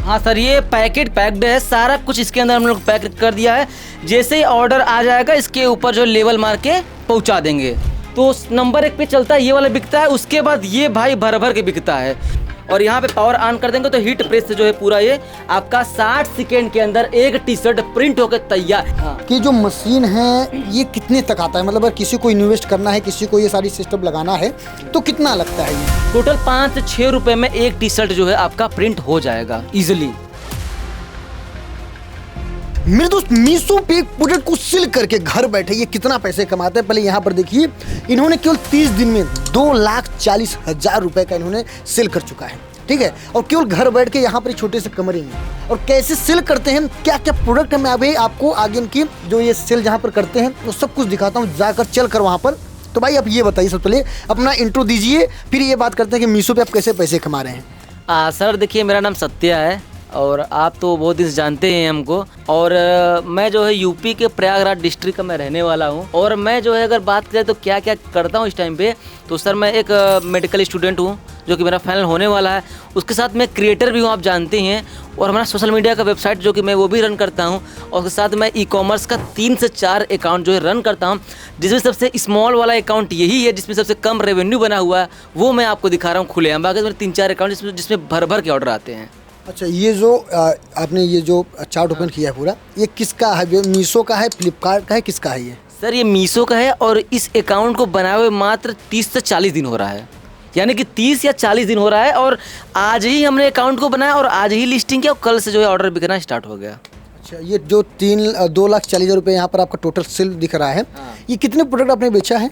हाँ सर, ये पैक्ड है, सारा कुछ इसके अंदर हम लोग पैक कर दिया है। जैसे ही ऑर्डर आ जाएगा इसके ऊपर जो लेवल मार के पहुँचा देंगे। तो नंबर 1 पे चलता है, ये वाला बिकता है। उसके बाद ये भाई भर भर के बिकता है। और यहाँ पे पावर ऑन कर देंगे तो हीट प्रेस से जो है पूरा ये आपका 60 सेकेंड के अंदर एक टी शर्ट प्रिंट होकर तैयार। हाँ। कि जो मशीन है ये कितने तक आता है, मतलब अगर किसी को इन्वेस्ट करना है, किसी को ये सारी सिस्टम लगाना है तो कितना लगता है ये? टोटल 5 से 6 रुपए में एक टी शर्ट जो है आपका प्रिंट हो जाएगा इजिली। मेरे दोस्त, मीशो पे एक प्रोडक्ट को सिल करके घर बैठे ये कितना पैसे कमाते हैं। पहले यहाँ पर देखिए, इन्होंने केवल 30 दिन में 2,40,000 रुपए का इन्होंने सेल कर चुका है, ठीक है। और केवल घर बैठ के यहाँ पर छोटे से कमरे में। और कैसे सेल करते हैं, क्या क्या प्रोडक्ट है, मैं अभी आपको आगे इनकी जो ये सेल जहाँ पर करते हैं वो सब कुछ दिखाता हूँ, जाकर चल कर वहाँ पर। तो भाई आप ये बताइए, सबसे पहले अपना इंट्रो दीजिए, फिर ये बात करते हैं कि मीशो पे आप कैसे पैसे कमा रहे हैं। सर देखिए, मेरा नाम सत्या है और आप तो बहुत दिन से जानते हैं हमको। और मैं जो है यूपी के प्रयागराज डिस्ट्रिक्ट का मैं रहने वाला हूँ। और मैं जो है अगर बात करें तो क्या क्या करता हूँ इस टाइम पे, तो सर मैं एक मेडिकल स्टूडेंट हूँ जो कि मेरा फाइनल होने वाला है। उसके साथ मैं क्रिएटर भी हूँ, आप जानते हैं। और हमारा सोशल मीडिया का वेबसाइट जो कि मैं वो भी रन करता हूँ। और उसके साथ मैं ई कॉमर्स का 3 से 4 अकाउंट जो है रन करता हूँ, जिसमें सबसे स्मॉल वाला अकाउंट यही है जिसमें सबसे कम रेवेन्यू बना हुआ है। वो मैं आपको दिखा रहा हूँ खुलेआम। बाकी मेरे 3-4 अकाउंट जिसमें भर भर के ऑर्डर आते हैं। अच्छा, ये जो आपने ये जो चार्ट ओपन किया है पूरा, ये किसका है? मीशो का है, फ्लिपकार्ट का है, किसका है ये? सर ये मीशो का है और इस अकाउंट को बनाए हुए मात्र 30 से 40 दिन हो रहा है। यानी कि 30 या 40 दिन हो रहा है। और आज ही हमने अकाउंट को बनाया और आज ही लिस्टिंग किया और कल से जो है ऑर्डर बिकना स्टार्ट हो गया। अच्छा, ये जो 2,40,000 रुपये यहाँ पर आपका टोटल सेल दिख रहा है, ये कितने प्रोडक्ट आपने बेचा है?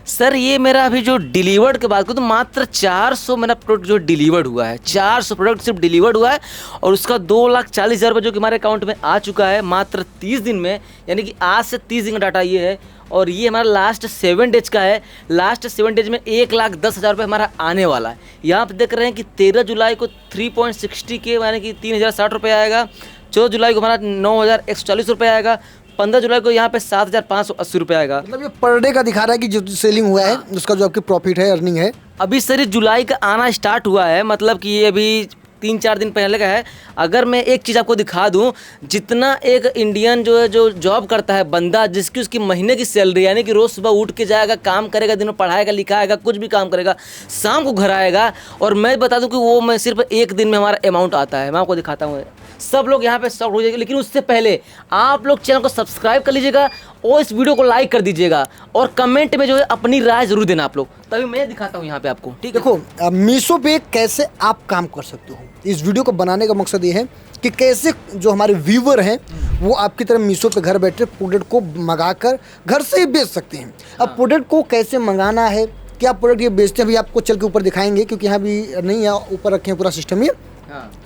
सर ये मेरा अभी जो डिलीवर्ड की बात करूँ तो मात्र 400 मेरा प्रोडक्ट जो डिलीवर्ड हुआ है। 400 प्रोडक्ट सिर्फ डिलीवर्ड हुआ है और उसका 2,40,000 रुपये जो कि हमारे अकाउंट में आ चुका है मात्र 30 दिन में। यानी कि आज से 30 दिन का डाटा ये है। और ये हमारा लास्ट 7 डेज का है। लास्ट 7 डेज में 1,10,000 रुपये हमारा आने वाला है। यहाँ पे देख रहे हैं कि 13 जुलाई को 3.60 के यानी कि 3,060 रुपये आएगा। 14 जुलाई को हमारा 9,140 रुपये आएगा। 15 जुलाई को यहाँ पे 7,580 रुपये आएगा। मतलब ये पर डे का दिखा रहा है कि जो सेलिंग हुआ है उसका जो आपकी प्रॉफिट है, अर्निंग है। अभी सर ये जुलाई का आना स्टार्ट हुआ है, मतलब कि ये अभी 3-4 दिन पहले का है। अगर मैं एक चीज़ आपको दिखा दूं, जितना एक इंडियन जो है जो जॉब करता है बंदा, जिसकी उसकी महीने की सैलरी यानी कि रोज़ सुबह उठ के जाएगा, काम करेगा, दिन में पढ़ाएगा लिखाएगा, कुछ भी काम करेगा, शाम को घर आएगा। और मैं बता दूं कि वो मैं सिर्फ एक दिन में हमारा अमाउंट आता है। मैं आपको दिखाता हूँ, सब लोग यहाँ पे शॉक हो जाएंगे। लेकिन उससे पहले आप लोग चैनल को सब्सक्राइब कर लीजिएगा और इस वीडियो को लाइक कर दीजिएगा और कमेंट में जो है अपनी राय जरूर देना आप लोग, तभी मैं दिखाता हूँ यहाँ पे आपको। ठीक है, देखो मीशो पे कैसे आप काम कर सकते हो। इस वीडियो को बनाने का मकसद ये है कि कैसे जो हमारे व्यूवर हैं वो आपकी तरह मीशो पे घर बैठे प्रोडक्ट को मंगाकर घर से ही बेच सकते हैं। अब प्रोडक्ट को कैसे मंगाना है, क्या प्रोडक्ट ये बेचते हैं, अभी आपको चल के ऊपर दिखाएंगे, क्योंकि यहाँ भी नहीं है, ऊपर रखे हैं पूरा सिस्टम ये।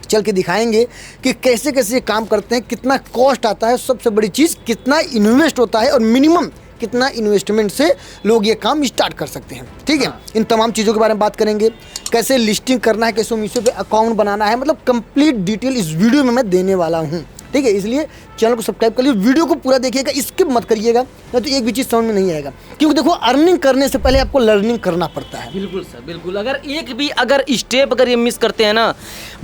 चल के दिखाएंगे कि कैसे कैसे ये काम करते हैं, कितना कॉस्ट आता है, सबसे बड़ी चीज़ कितना इन्वेस्ट होता है और मिनिमम कितना इन्वेस्टमेंट से लोग ये काम स्टार्ट कर सकते हैं। ठीक है, इन तमाम चीज़ों के बारे में बात करेंगे, कैसे लिस्टिंग करना है, कैसे मीशो पे अकाउंट बनाना है, मतलब कंप्लीट डिटेल इस वीडियो में मैं देने वाला हूँ। ठीक है, इसलिए चैनल को सब्सक्राइब कर लीजिए, वीडियो को पूरा देखिएगा, स्किप मत करिएगा, नहीं तो एक भी चीज़ समझ में नहीं आएगा। क्योंकि देखो, अर्निंग करने से पहले आपको लर्निंग करना पड़ता है। बिल्कुल सर, बिल्कुल। अगर एक भी स्टेप अगर ये मिस करते हैं ना,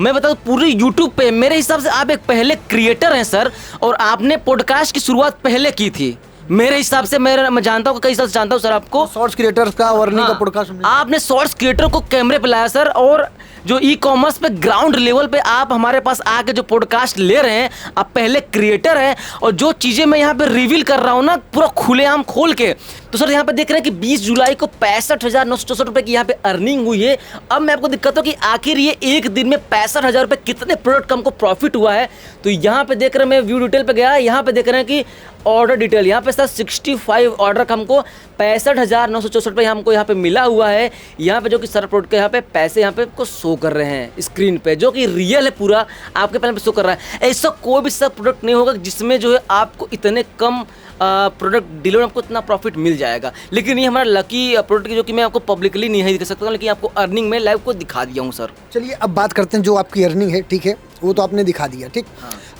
मैं बताऊँ पूरे यूट्यूब पे मेरे हिसाब से आप एक पहले क्रिएटर हैं सर, और आपने पॉडकास्ट की शुरुआत पहले की थी मेरे हिसाब से। मैं जानता हूँ, कई साल से जानता हूँ सर आपको, शॉर्ट्स क्रिएटर्स का अर्निंग का पॉडकास्ट आपने शॉर्ट्स क्रिएटर को कैमरे पे लाया सर। और जो ई कॉमर्स पे ग्राउंड लेवल पे आप हमारे पास आके जो पॉडकास्ट ले रहे हैं, आप पहले क्रिएटर हैं। और जो चीज़ें मैं यहाँ पे रिवील कर रहा हूँ ना पूरा खुलेआम खोल के, तो सर यहाँ पे देख रहे हैं कि 20 जुलाई को 65,964 रुपये की यहाँ पे अर्निंग हुई है। अब मैं आपको दिक्कत हो कि आखिर ये एक दिन में 65,000 रुपये कितने प्रोडक्ट का हमको प्रॉफिट हुआ है। तो यहाँ पे देख रहे हैं, मैं व्यू डिटेल पे गया, यहाँ पे देख रहे हैं कि ऑर्डर डिटेल, यहाँ पे सर 65 ऑर्डर का हमको 65,964 रुपये हमको यहाँ पे मिला हुआ है। यहाँ पे जो कि सर प्रोडक्ट के यहाँ पे पैसे यहाँ पे आपको शो कर रहे हैं स्क्रीन पे, जो कि रियल है, पूरा आपके पैनल पे शो कर रहा है। ऐसा कोई भी सब प्रोडक्ट नहीं होगा जिसमें जो है आपको इतने कम प्रोडक्ट डिलीवर आपको इतना प्रॉफिट मिल जाएगा। लेकिन ये हमारा लकी प्रोडक्ट जो कि मैं आपको पब्लिकली नहीं दिखा सकता हूँ, लेकिन आपको अर्निंग में लाइव को दिखा दिया हूँ सर। चलिए अब बात करते हैं जो आपकी अर्निंग है, ठीक है, वो तो आपने दिखा दिया। ठीक,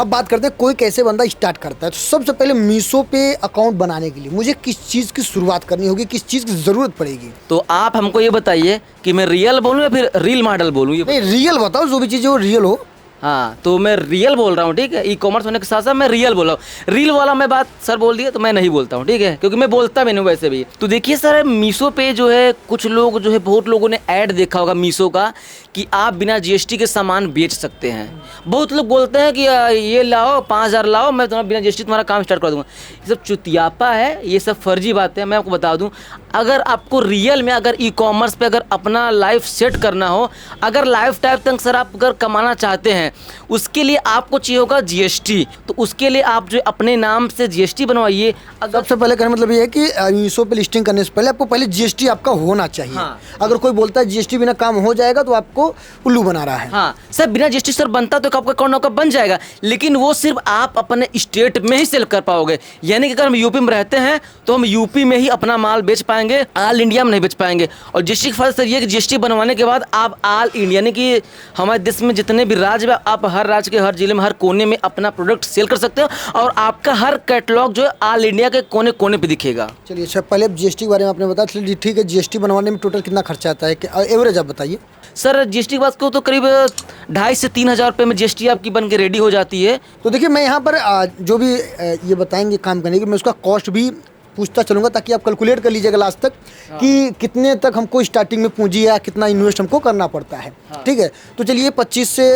अब बात करते हैं कोई कैसे बंदा स्टार्ट करता है। तो सबसे पहले मीशो पे अकाउंट बनाने के लिए मुझे किस चीज़ की शुरुआत करनी होगी, किस चीज़ की ज़रूरत पड़ेगी? तो आप हमको ये बताइए कि मैं रियल बोलूँ या फिर रील मॉडल बोलूँ? ये नहीं, रियल बताओ, जो भी चीज़ हो रियल हो। हाँ, तो मैं रियल बोल रहा हूँ, ठीक है। ई कॉमर्स होने के साथ साथ मैं रियल बोल रहा हूँ। रील वाला मैं बात सर बोल दिया तो मैं नहीं बोलता हूँ, ठीक है, क्योंकि मैं बोलता भी नहीं हूँ वैसे भी। तो देखिए सर, मीशो पे जो है कुछ लोग जो है, बहुत लोगों ने ऐड देखा होगा मीशो का कि आप बिना जीएसटी के सामान बेच सकते हैं। बहुत लोग बोलते हैं कि ये लाओ 5,000 लाओ, मैं तुम्हारा बिना जीएसटी तुम्हारा काम स्टार्ट कर दूंगा। ये सब चुतियापा है, ये सब फर्जी बातें हैं। मैं आपको बता दूं, अगर आपको रियल में अगर ई कॉमर्स पे अगर अपना लाइफ सेट करना हो, अगर लाइफ टाइम तक सर आप अगर कमाना चाहते हैं, उसके लिए आपको चाहिए होगा जीएसटी। तो उसके लिए आप जो अपने नाम से जीएसटी बनवाइए। अगर सबसे पहले कहने मतलब ये है कि मीशो पे लिस्टिंग करने से पहले आपको पहले जीएसटी आपका होना चाहिए। हाँ। अगर कोई बोलता है जीएसटी बिना काम हो जाएगा तो आपको उल्लू बना रहा है। हाँ सर, बिना जीएसटी सर बनता तो आपका अकाउंट आपका बन जाएगा, लेकिन वो सिर्फ आप अपने स्टेट में ही सेल कर पाओगे। यानी कि अगर हम यूपी में रहते हैं तो हम यूपी में ही अपना माल बेच पाएंगे, ऑल इंडिया में नहीं बेच पाएंगे। और जीएसटी का फायदा सर ये कि जीएसटी बनवाने के बाद आप ऑल इंडिया, यानी कि हमारे देश में जितने भी राज्य हैं, आप हर राज्य के हर जिले में हर कोने में अपना प्रोडक्ट सेल कर सकते हो और आपका हर कैटलॉग जो है ऑल इंडिया के कोने कोने पे दिखेगा। चलिए अच्छा, पहले जीएसटी के बारे में आपने बताया, चलिए ठीक है, जीएसटी बनवाने में टोटल कितना खर्चा आता है, एवरेज आप बताइए। सर जीएसटी की बात करूँ तो करीब 2,500 से 3,000 रुपये में जीएसटी आपकी बन के रेडी हो जाती है। तो देखिए, मैं यहाँ पर जो भी ये बताएंगे काम करने की, मैं उसका कॉस्ट भी पूछता चलूँगा ताकि आप कैलकुलेट कर लीजिएगा लास्ट तक कि कितने तक हमको स्टार्टिंग में पूंजी या कितना इन्वेस्ट हमको करना पड़ता है। ठीक है, तो चलिए 25 से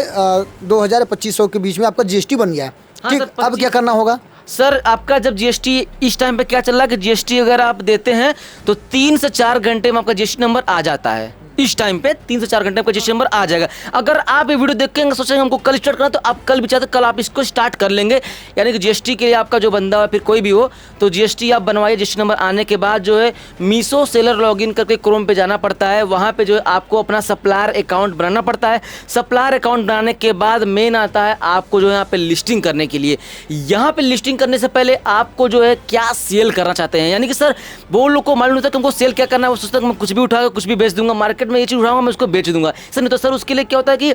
2,000 2500 के बीच में आपका जीएसटी बन गया है। ठीक, अब क्या करना होगा सर? आपका जब जीएसटी इस टाइम पे क्या चल रहा है कि जीएसटी अगर आप देते हैं तो 3 से 4 घंटे में आपका जीएसटी नंबर आ जाता है। इस टाइम पे 3 से 4 घंटे में जीएसटी नंबर आ जाएगा। अगर आप ये वीडियो देखेंगे सोचेंगे हमको कल स्टार्ट करना, तो आप कल भी चाहते कल आप इसको स्टार्ट कर लेंगे। यानी कि जीएसटी के लिए आपका जो बंदा है फिर कोई भी हो, तो जीएसटी आप बनवाइए। जीएसटी नंबर आने के बाद जो है मीशो सेलर लॉगिन करके क्रोम पे जाना पड़ता है। वहाँ पे जो है आपको अपना सप्लायर अकाउंट बनाना पड़ता है। सप्लायर अकाउंट बनाने के बाद मेन आता है आपको जो है यहाँ पे लिस्टिंग करने के लिए। यहाँ पे लिस्टिंग करने से पहले आपको जो है क्या सेल करना चाहते हैं, यानी कि सर वो लोग को मालूम होता है कि हमको सेल क्या करना है। वो सोचता है मैं कुछ भी उठाकर कुछ भी बेच दूंगा, मार्केट में ये चीज़ उठाऊंगा मैं उसको बेच दूंगा। सर नहीं, तो सर उसके लिए क्या होता है कि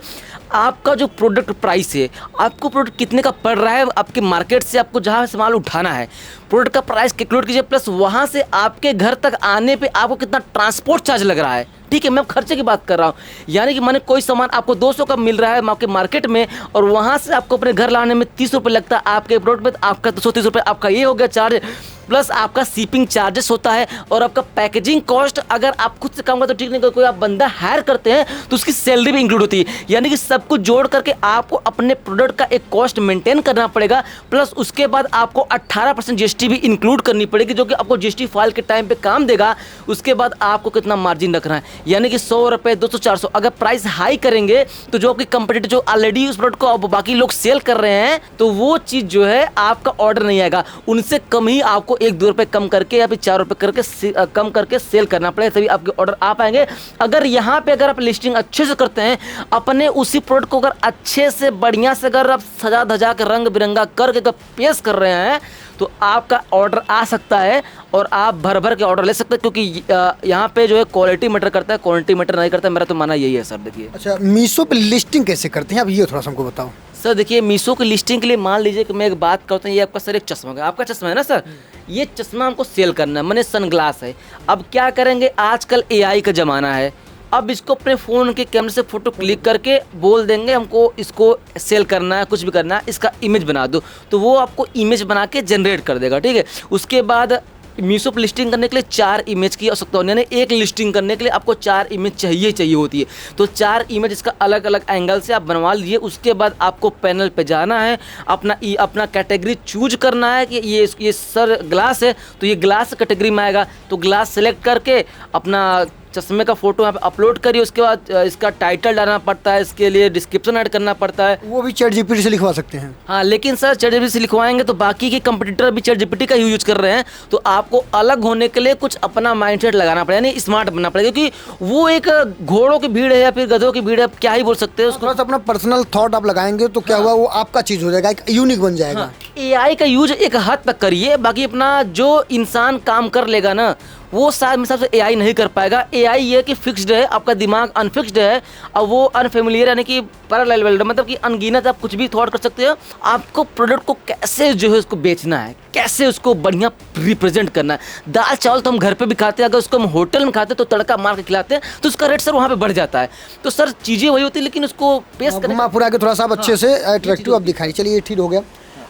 आपका जो प्रोडक्ट प्राइस है, आपको प्रोडक्ट कितने का पड़ रहा है, आपके मार्केट से आपको जहाँ से माल उठाना है प्रोडक्ट का प्राइस कैलकुलेट कीजिए, प्लस वहाँ से आपके घर तक आने पे आपको कितना ट्रांसपोर्ट चार्ज लग रहा है। ठीक है, मैं खर्चे की बात कर रहा हूँ। यानी कि मैंने कोई सामान आपको 200 का मिल रहा है आपके मार्केट में और वहाँ से आपको अपने घर लाने में 30 रुपये लगता है आपके प्रोडक्ट में, तो आपका 230 रुपये आपका ये हो गया चार्ज, प्लस आपका शिपिंग चार्जेस होता है और आपका पैकेजिंग कॉस्ट। अगर आप खुद से काम करते हो ठीक नहीं, कोई आप बंदा हायर करते हैं तो उसकी सैलरी भी इंक्लूड होती है। यानी कि सब कुछ जोड़ करके आपको अपने प्रोडक्ट का एक कॉस्ट मेंटेन करना पड़ेगा, प्लस उसके बाद आपको 18% जीएसटी भी इंक्लूड करनी पड़ेगी, जो कि आपको जीएसटी फाइल के टाइम पे काम देगा। उसके बाद आपको कितना मार्जिन रखना है, यानी कि 100 रुपये 200 400 अगर प्राइस हाई करेंगे तो जो आपकी कंपटीटर जो ऑलरेडी उस प्रोडक्ट को अब बाकी लोग सेल कर रहे हैं, तो वो चीज़ जो है आपका ऑर्डर नहीं आएगा, उनसे कम ही आपको 1-2 रुपये कम करके या फिर 4 रुपये करके कम करके सेल करना पड़ेगा, तभी आपके ऑर्डर आ पाएंगे। अगर यहाँ पे अगर आप लिस्टिंग अच्छे से करते हैं, अपने उसी प्रोडक्ट को अगर अच्छे से बढ़िया से अगर आप सजा धजा के रंग बिरंगा करके अगर पेश कर रहे हैं, तो आपका ऑर्डर आ सकता है और आप भर भर के ऑर्डर ले सकते हैं, क्योंकि यहाँ पे जो है क्वालिटी मैटर करता है, क्वांटिटी मैटर नहीं करता। मेरा तो मानना यही है सर। देखिए अच्छा, मीशो पे लिस्टिंग कैसे करते हैं आप, ये थोड़ा सा हमको बताओ। सर देखिए, मीशो की लिस्टिंग के लिए मान लीजिए कि मैं एक बात करता हूँ, ये आपका सर एक चश्मा है, आपका चश्मा है ना सर, ये चश्मा हमको सेल करना है, मैंने सनग्लास है। अब क्या करेंगे, आजकल एआई का ज़माना है, अब इसको अपने फ़ोन के कैमरे से फ़ोटो क्लिक करके बोल देंगे हमको इसको सेल करना है, कुछ भी करना है, इसका इमेज बना दो, तो वो आपको इमेज बना के जनरेट कर देगा। ठीक है, उसके बाद मीशो पर लिस्टिंग करने के लिए 4 इमेज की आवश्यकता होती है, यानी एक लिस्टिंग करने के लिए आपको 4 इमेज चाहिए होती है। तो 4 इमेज इसका अलग अलग एंगल से आप बनवा लीजिए। उसके बाद आपको पैनल पे जाना है, अपना कैटेगरी चूज करना है कि ये सर ग्लास है तो ये ग्लास कैटेगरी में आएगा, तो ग्लास सेलेक्ट करके अपना चश्मे का फोटो यहाँ पे अपलोड करिए। उसके बाद इसका टाइटल डालना पड़ता है, इसके लिए डिस्क्रिप्शन ऐड करना पड़ता है। वो भी चैट जीपीटी से लिखवा सकते हैं। हाँ, लेकिन सर चैट जीपीटी से लिखवाएंगे तो बाकी के कंपटीटर भी चैट जीपीटी का यूज कर रहे हैं, तो आपको अलग होने के लिए कुछ अपना माइंडसेट लगाना पड़ेगा, यानी स्मार्ट बनना पड़ेगा, क्योंकि वो एक घोड़ों की भीड़ है या फिर गधों की भीड़ है, क्या ही बोल सकते हैं उसको। थोड़ा सा अपना पर्सनल थॉट आप लगाएंगे तो क्या हुआ, वो आपका चीज़ हो जाएगा, एक यूनिक बन जाएगा। एआई का यूज एक हद तक करिए, बाकी अपना जो इंसान काम कर लेगा ना वो शायद मेरे हिसाब से एआई नहीं कर पाएगा। एआई ये कि फिक्स्ड है, आपका दिमाग अनफिक्स्ड है और वो अनफेमिलियर यानी कि पैरेलल वर्ल्ड, मतलब कि अनगिनत आप कुछ भी थॉट कर सकते हो। आपको प्रोडक्ट को कैसे जो है उसको बेचना है, कैसे उसको बढ़िया रिप्रेजेंट करना है। दाल चावल तो हम घर पे भी खाते हैं, अगर उसको हम होटल में खाते हैं तो तड़का मार के खिलाते हैं तो उसका रेट सर वहाँ पे बढ़ जाता है। तो सर चीज़ें वही होती है, लेकिन उसको पेश घुमा फिरा के थोड़ा सा अच्छे से अट्रैक्टिव आप दिखाई। चलिए ये ठीक हो गया।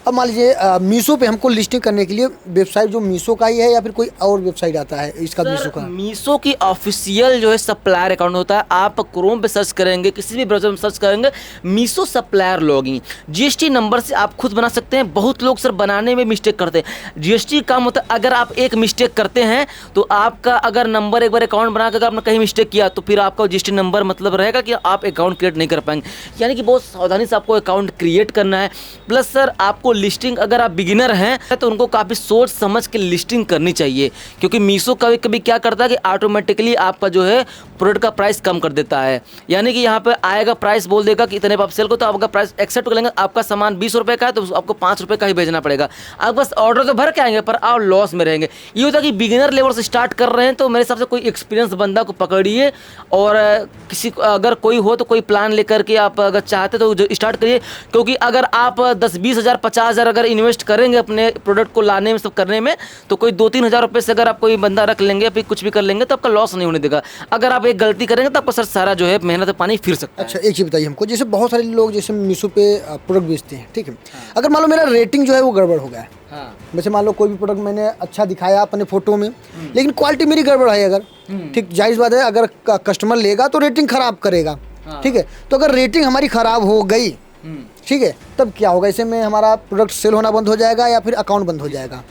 अब मान लीजिए मीशो पे हमको लिस्टिंग करने के लिए वेबसाइट जो मीशो का ही है या फिर कोई और वेबसाइट आता है इसका मीशो का? मीशो की ऑफिशियल जो है सप्लायर अकाउंट होता है। आप क्रोम पे सर्च करेंगे, किसी भी ब्राउज़र में सर्च करेंगे Meesho supplier login, GST number से आप खुद बना सकते हैं। बहुत लोग सर बनाने में मिस्टेक करते हैं। जीएसटी काम होता है, अगर आप एक मिस्टेक करते हैं तो आपका अगर नंबर एक बार अकाउंट बना कर आपने कहीं मिस्टेक किया तो फिर आपका जीएसटी नंबर मतलब रहेगा कि आप अकाउंट क्रिएट नहीं कर पाएंगे। यानी कि बहुत सावधानी से आपको अकाउंट क्रिएट करना है। प्लस सर आपको लिस्टिंग, अगर आप बिगिनर हैं तो उनको काफ़ी सोच समझ के लिस्टिंग करनी चाहिए, क्योंकि मीशो कभी कभी क्या करता है कि ऑटोमेटिकली आपका जो है प्रोडक्ट का प्राइस कम कर देता है। यानी कि यहाँ पे आएगा प्राइस बोल देगा कि इतने पे आप सेल को, तो आपका प्राइस एक्सेप्ट कर लेंगे। आपका सामान 20 रुपये का है तो आपको 5 रुपये का ही भेजना पड़ेगा। आप बस ऑर्डर तो भर के आएंगे पर आप लॉस में रहेंगे। ये होता है कि बिगिनर लेवल से स्टार्ट कर रहे हैं तो मेरे हिसाब से कोई एक्सपीरियंस बंदा को पकड़िए और किसी अगर कोई हो तो कोई प्लान लेकर के आप अगर चाहते तो स्टार्ट करिए। क्योंकि अगर आप 10-20 हज़ार 50 हज़ार अगर इन्वेस्ट करेंगे अपने प्रोडक्ट को लाने में सब करने में तो कोई 2-3 हज़ार रुपये से अगर आप कोई बंदा रख लेंगे फिर कुछ भी कर लेंगे तो आपका लॉस नहीं होने देगा। अगर आप एक गलती करेंगे तो आपका सर सारा जो है मेहनत पानी फिर सकता है। अच्छा एक चीज़ बताइए हमको, जैसे बहुत सारे लोग जैसे मीशो पे प्रोडक्ट बेचते हैं, ठीक है, अगर मान लो मेरा रेटिंग जो है वो गड़बड़ हो गया है, वैसे मान लो कोई भी प्रोडक्ट मैंने अच्छा दिखाया अपने फोटो में लेकिन क्वालिटी मेरी गड़बड़ है, अगर ठीक जायज़ बात है, अगर कस्टमर लेगा तो रेटिंग खराब करेगा, ठीक है, तो अगर रेटिंग हमारी खराब हो गई, ठीक है, तब क्या होगा? इससे में हमारा प्रोडक्ट सेल होना बंद हो जाएगा या फिर अकाउंट बंद हो जाएगा?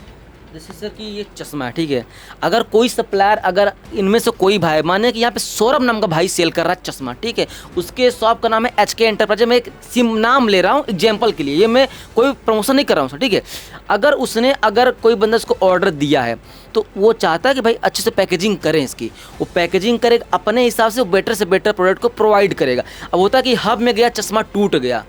जैसे सर कि ये चश्मा है, ठीक है, अगर कोई सप्लायर, अगर इनमें से कोई भाई, माने कि यहाँ पे सौरभ नाम का भाई सेल कर रहा है चश्मा, ठीक है, उसके शॉप का नाम है HK एंटरप्राइज। मैं एक सिम नाम ले रहा हूँ एग्जाम्पल के लिए, ये मैं कोई प्रमोशन नहीं कर रहा हूँ सर, ठीक है। अगर कोई बंदा इसको ऑर्डर दिया है तो वो चाहता है कि भाई अच्छे से पैकेजिंग करें इसकी, वो पैकेजिंग करेगा अपने हिसाब से, वो बेटर से बेटर प्रोडक्ट को प्रोवाइड करेगा। अब होता है कि हब में गया चश्मा टूट गया,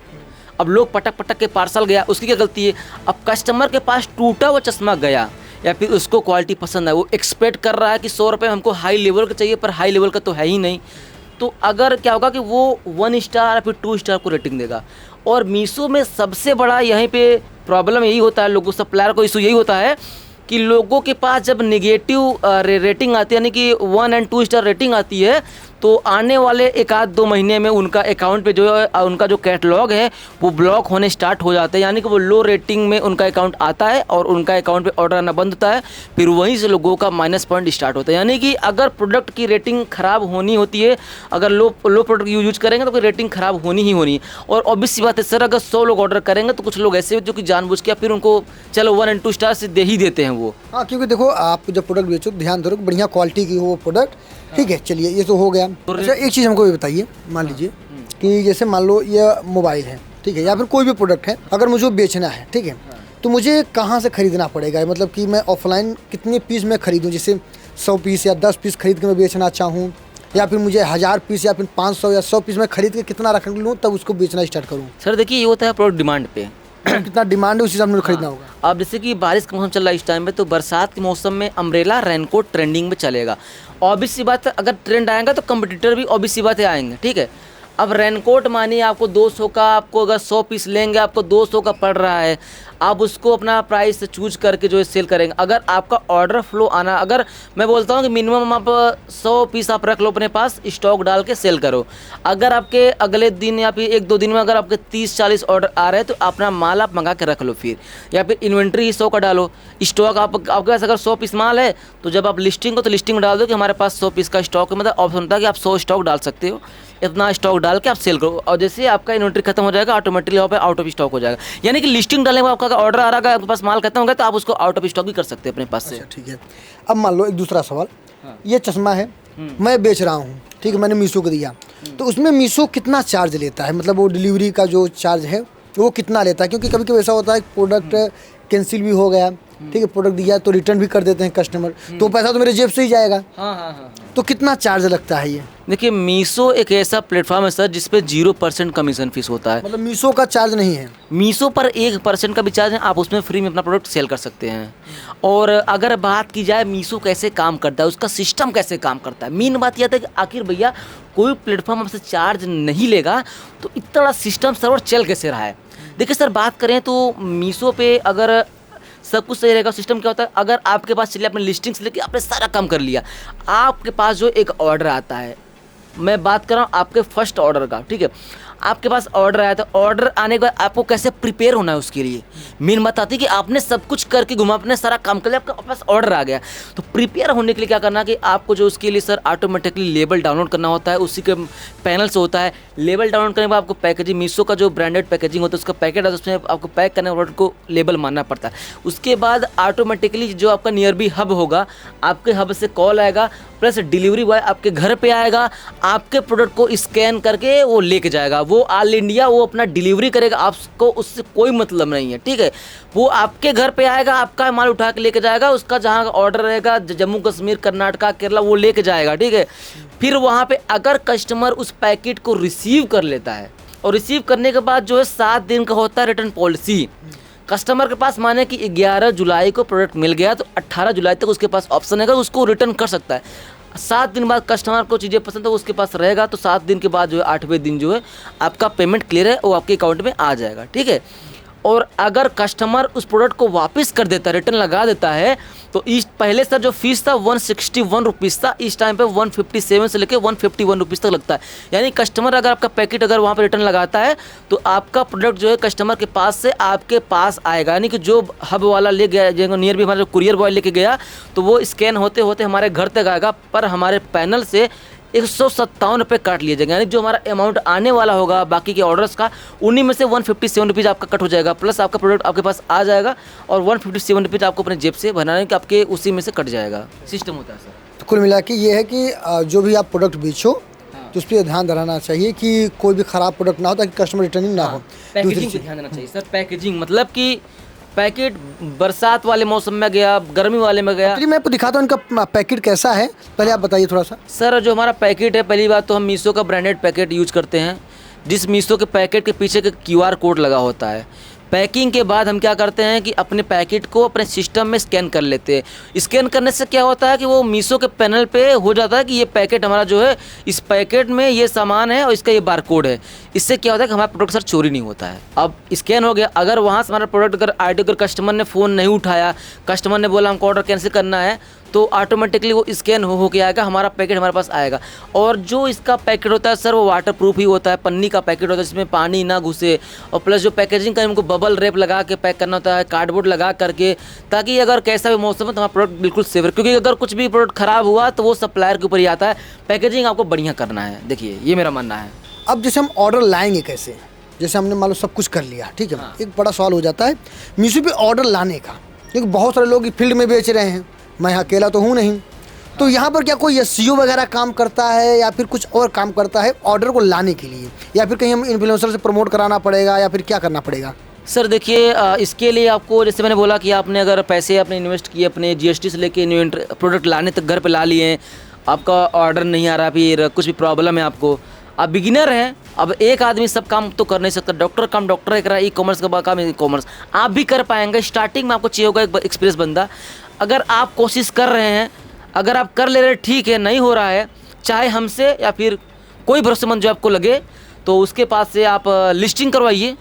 अब लोग पटक के पार्सल गया, उसकी क्या गलती है? अब कस्टमर के पास टूटा वो चश्मा गया या फिर उसको क्वालिटी पसंद है, वो एक्सपेक्ट कर रहा है कि 100 रुपये हमको हाई लेवल का चाहिए पर हाई लेवल का तो है ही नहीं, तो अगर क्या होगा कि वो 1 स्टार या फिर 2 स्टार को रेटिंग देगा। और मीशो में सबसे बड़ा यहीं पे प्रॉब्लम यही होता है, लोगों सप्लायर को इशू यही होता है कि लोगों के पास जब नेगेटिव रेटिंग आती है, यानी कि 1 और 2 स्टार रेटिंग आती है, तो आने वाले 1-2 महीने में उनका अकाउंट पे जो है उनका जो कैटलॉग है वो ब्लॉक होने स्टार्ट हो जाते हैं। यानी कि वो लो रेटिंग में उनका अकाउंट आता है और उनका अकाउंट पे ऑर्डर आना बंद होता है, फिर वहीं से लोगों का माइनस पॉइंट स्टार्ट होता है। यानी कि अगर प्रोडक्ट की रेटिंग ख़राब होनी होती है, अगर लो प्रोडक्ट यूज करेंगे तो कोई रेटिंग ख़राब होनी ही होनी है। और ऑब्वियस सी बात है सर, अगर 100 लोग ऑर्डर करेंगे तो कुछ लोग ऐसे हो जो कि जानबूझ के फिर उनको चलो 1 और 2 स्टार से दे ही देते हैं वो। हाँ, क्योंकि देखो आप जब प्रोडक्ट बेचो ध्यान दो बढ़िया क्वालिटी की हो वो प्रोडक्ट, ठीक है। चलिए ये तो हो गया। अच्छा एक चीज़ हमको ये बताइए, मान लीजिए कि जैसे मान लो ये मोबाइल है, ठीक है, या फिर कोई भी प्रोडक्ट है, अगर मुझे बेचना है, ठीक है, तो मुझे कहाँ से खरीदना पड़ेगा? मतलब कि मैं ऑफलाइन कितने पीस में खरीदूँ? जैसे 100 पीस या 10 पीस खरीद के मैं बेचना चाहूँ, या फिर मुझे 1000 पीस या फिर 500 या 100 पीस में खरीद के कितना रख लूँ तब उसको बेचना स्टार्ट करूँ? सर देखिए, ये होता है प्रोडक्ट डिमांड पे कितना डिमांड है उस हिसाब से खरीदना होगा। अब जैसे कि बारिश का मौसम चल रहा है इस टाइम पे, तो बरसात के मौसम में अम्ब्रेला रेनकोट ट्रेंडिंग में चलेगा। ऑब्वियस सी बात है, अगर ट्रेंड आएगा तो कंपटीटर भी ऑब्वियस सी बात है आएंगे, ठीक है। अब रेनकोट मानिए आपको 200 का, आपको अगर 100 पीस लेंगे आपको 200 का पड़ रहा है, आप उसको अपना प्राइस चूज करके जो है सेल करेंगे। अगर आपका ऑर्डर फ्लो आना, अगर मैं बोलता हूँ कि मिनिमम आप 100 पीस आप रख लो अपने पास, स्टॉक डाल के सेल करो। अगर आपके अगले दिन या फिर 1-2 दिन में अगर आपके 30-40 ऑर्डर आ रहे हैं तो अपना माल आप मंगा के रख लो फिर, या फिर इन्वेंट्री 100 का डालो। स्टॉक आपके पास अगर 100 पीस माल है तो जब आप लिस्टिंग हो तो लिस्टिंग में डाल दो कि हमारे पास 100 पीस का स्टॉक है, मतलब ऑप्शन होता है कि आप 100 स्टॉक डाल सकते हो, इतना स्टॉक डाल के आप सेल करो। और जैसे आपका इन्वेंट्री खत्म हो जाएगा ऑटोमेटिकली वहाँ पे आउट ऑफ स्टॉक हो जाएगा। यानी कि लिस्टिंग डालने में आपका ऑर्डर आ रहा है, आपके पास माल खत्म हो गया तो आप उसको आउट ऑफ स्टॉक भी कर सकते हैं अपने पास से। ठीक है। अब मान लो एक दूसरा सवाल, ये चश्मा है मैं बेच रहा हूँ, ठीक है, मैंने मीशो को दिया, तो उसमें मीशो कितना चार्ज लेता है? मतलब वो डिलीवरी का जो चार्ज है वो कितना लेता है? क्योंकि कभी कभी ऐसा होता है प्रोडक्ट कैंसिल भी हो गया ठीक है, प्रोडक्ट दिया तो रिटर्न भी कर देते हैं कस्टमर, तो पैसा तो मेरे जेब से ही जाएगा। हाँ हाँ हाँ। तो कितना चार्ज लगता है ये? देखिए मीशो एक ऐसा प्लेटफॉर्म है सर जिसपे 0% कमीशन फीस होता है। मतलब मीशो का चार्ज नहीं है? मीशो पर 1% का भी चार्ज है, आप उसमें फ्री में अपना प्रोडक्ट सेल कर सकते हैं। और अगर बात की जाए मीशो कैसे काम करता है, उसका सिस्टम कैसे काम करता है, मेन बात यह था कि आखिर भैया कोई प्लेटफॉर्म आपसे चार्ज नहीं लेगा तो इतना बड़ा सिस्टम सर्वर चल कैसे रहा है। देखिए सर, बात करें तो मीशो पे अगर सब कुछ सही रहेगा, सिस्टम क्या होता है, अगर आपके पास चलिए आपने लिस्टिंग से लेके आपने सारा काम कर लिया, आपके पास जो एक ऑर्डर आता है, मैं बात कर रहा हूँ आपके फर्स्ट ऑर्डर का, ठीक है, आपके पास ऑर्डर आया तो ऑर्डर आने के बाद आपको कैसे प्रिपेयर होना है उसके लिए मेन बात आती है कि आपने सब कुछ करके घुमा, आपने सारा काम कर लिया, आपके पास ऑर्डर आ गया, तो प्रिपेयर होने के लिए क्या करना है कि आपको जो उसके लिए सर ऑटोमेटिकली लेबल डाउनलोड करना होता है, उसी के पैनल से होता है। लेबल डाउनलोड करने के बाद आपको पैकेजिंग, मीशो का जो ब्रांडेड पैकेजिंग होता है उसका पैकेट आता है, उसमें आपको पैक करने के बाद को लेबल मारना पड़ता है। उसके बाद ऑटोमेटिकली जो आपका नियर बी हब होगा, आपके हब से कॉल आएगा, प्लस डिलीवरी बॉय आपके घर पे आएगा, आपके प्रोडक्ट को स्कैन करके वो लेके जाएगा, वो ऑल इंडिया वो अपना डिलीवरी करेगा, आपको उससे कोई मतलब नहीं है, ठीक है। वो आपके घर पे आएगा, आपका माल उठा के लेके जाएगा, उसका जहाँ ऑर्डर रहेगा जम्मू कश्मीर, कर्नाटका, केरला, वो लेके जाएगा, ठीक है। फिर वहाँ पे अगर कस्टमर उस पैकेट को रिसीव कर लेता है और रिसीव करने के बाद जो है 7 दिन का होता है रिटर्न पॉलिसी कस्टमर के पास, माने कि 11 जुलाई को प्रोडक्ट मिल गया तो 18 जुलाई तक उसके पास ऑप्शन है, उसको रिटर्न कर सकता है। 7 दिन बाद कस्टमर को चीज़ें पसंद है वो उसके पास रहेगा, तो 7 दिन के बाद जो है 8वें दिन जो है आपका पेमेंट क्लियर है, वो आपके अकाउंट में आ जाएगा, ठीक है। और अगर कस्टमर उस प्रोडक्ट को वापस कर देता है, रिटर्न लगा देता है, तो इस पहले सर जो फीस था 161 रुपीज़ था, इस टाइम पे 157 से लेकर 151 रुपीज़ तक लगता है। यानी कस्टमर अगर आपका पैकेट अगर वहाँ पे रिटर्न लगाता है तो आपका प्रोडक्ट जो है कस्टमर के पास से आपके पास आएगा, यानी कि जो हब वाला ले गया, जो नियर भी हमारा कुरियर बॉय लेके गया, तो वो स्कैन होते होते हमारे घर तक आएगा, पर हमारे पैनल से 157 रुपये काट लिए जाएंगे, यानी जो हमारा अमाउंट आने वाला होगा बाकी के ऑर्डर्स का, उन्हीं में से 157 रुपीज़ आपका कट हो जाएगा, प्लस आपका प्रोडक्ट आपके पास आ जाएगा और 157 रुपीज़ आपको अपने जेब से भरना है कि आपके उसी में से कट जाएगा, सिस्टम होता है सर। तो कुल मिला के ये है कि जो भी आप प्रोडक्ट बेचो तो उस पर ध्यान रहना चाहिए कि कोई भी ख़राब प्रोडक्ट ना हो, ताकि कस्टमर रिटर्निंग ना हो। पैकेजिंग पे ध्यान देना चाहिए सर। पैकेजिंग मतलब कि पैकेट बरसात वाले मौसम में गया, गर्मी वाले में गया। चलिए मैं आपको दिखाता हूँ इनका पैकेट कैसा है, पहले आप बताइए थोड़ा सा। सर जो हमारा पैकेट है, पहली बात तो हम मीशो का ब्रांडेड पैकेट यूज करते हैं, जिस मीशो के पैकेट के पीछे के QR कोड लगा होता है। पैकिंग के बाद हम क्या करते हैं कि अपने पैकेट को अपने सिस्टम में स्कैन कर लेते हैं। स्कैन करने से क्या होता है कि वो मीशो के पैनल पे हो जाता है कि ये पैकेट हमारा जो है, इस पैकेट में ये सामान है और इसका ये बारकोड है। इससे क्या होता है कि हमारा प्रोडक्ट सर चोरी नहीं होता है। अब स्कैन हो गया, अगर वहाँ से हमारा प्रोडक्ट अगर अगर कस्टमर ने फ़ोन नहीं उठाया, कस्टमर ने बोला हमको ऑर्डर कैंसिल करना है, तो ऑटोमेटिकली वो स्कैन हो के आएगा, हमारा पैकेट हमारे पास आएगा। और जो इसका पैकेट होता है सर वो वाटर प्रूफ ही होता है, पन्नी का पैकेट होता है जिसमें पानी ना घुसे, और प्लस जो पैकेजिंग का हमको बबल रैप लगा के पैक करना होता है, कार्डबोर्ड लगा करके, ताकि अगर कैसा भी मौसम है तो हमारा प्रोडक्ट बिल्कुल सेफ है। क्योंकि अगर कुछ भी प्रोडक्ट ख़राब हुआ तो वो सप्लायर के ऊपर ही आता है। पैकेजिंग आपको बढ़िया करना है, देखिए ये मेरा मानना है। अब जैसे हम ऑर्डर लाएंगे कैसे, जैसे हमने मान लो सब कुछ कर लिया, ठीक है। एक बड़ा सवाल हो जाता है मीशो पे ऑर्डर लाने का, क्योंकि बहुत सारे लोग फील्ड में बेच रहे हैं, मैं अकेला तो हूँ नहीं, तो यहाँ पर क्या कोई SEO वगैरह काम करता है या फिर कुछ और काम करता है ऑर्डर को लाने के लिए, या फिर कहीं हम इन्फ्लुएंसर से प्रमोट कराना पड़ेगा, या फिर क्या करना पड़ेगा? सर देखिए, इसके लिए आपको, जैसे मैंने बोला कि आपने अगर पैसे आपने इन्वेस्ट किए, अपने GST से लेके न्यू प्रोडक्ट लाने तक घर पे ला लिए, आपका ऑर्डर नहीं आ रहा, फिर कुछ भी प्रॉब्लम है आपको, आप बिगिनर हैं, अब एक आदमी सब काम तो कर नहीं सकता, डॉक्टर काम डॉक्टर है, करा ई-कॉमर्स का काम ई-कॉमर्स, आप भी कर पाएंगे। स्टार्टिंग में आपको चाहिए होगा एक एक्सपीरियंस बंदा। अगर आप कोशिश कर रहे हैं, अगर आप कर ले रहे ठीक है, नहीं हो रहा है, चाहे हमसे या फिर कोई भरोसेमंद जो आपको लगे, तो उसके पास से आप लिस्टिंग करवाइए।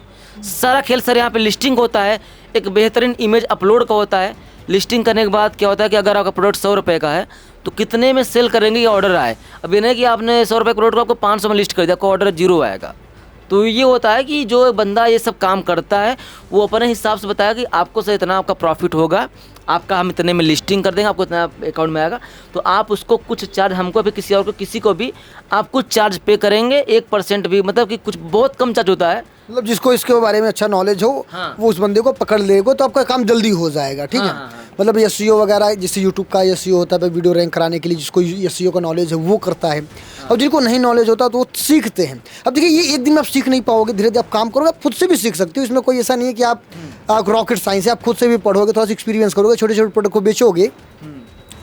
सारा खेल सर यहाँ पे लिस्टिंग होता है, एक बेहतरीन इमेज अपलोड का होता है। लिस्टिंग करने के बाद क्या होता है कि अगर आपका प्रोडक्ट 100 रुपये का है तो कितने में सेल करेंगे ये ऑर्डर आए। अब ये नहीं कि आपने 100 रुपये प्रोडक्ट को आपको 500 में लिस्ट कर दिया, आपको ऑर्डर 0 आएगा। तो ये होता है कि जो बंदा ये सब काम करता है वो अपने हिसाब से बताया कि आपको से इतना आपका प्रॉफिट होगा, आपका हम इतने में लिस्टिंग कर देंगे, आपको इतना अकाउंट में आएगा, तो आप उसको कुछ चार्ज, हमको भी किसी और को, किसी को भी आप कुछ चार्ज पे करेंगे, 1% भी, मतलब कि कुछ बहुत कम चार्ज होता है। मतलब जिसको इसके बारे में अच्छा नॉलेज हो, हाँ। वो उस बंदे को पकड़ लेगा तो आपका काम जल्दी हो जाएगा, ठीक है। मतलब SEO वगैरह, जैसे यूट्यूब का SEO होता है वीडियो रैंक कराने के लिए, जिसको SEO का नॉलेज है वो करता है, और जिनको नहीं नॉलेज होता तो वो सीखते हैं। अब देखिए ये एक दिन में आप सीख नहीं पाओगे, धीरे धीरे आप काम करोगे, आप खुद से भी सीख सकते हो। इसमें कोई ऐसा नहीं है कि आप रॉकेट साइंस है, आप खुद से भी पढ़ोगे, थोड़ा सा एक्सपीरियंस करोगे, छोटे छोटे प्रोडक्ट को बेचोगे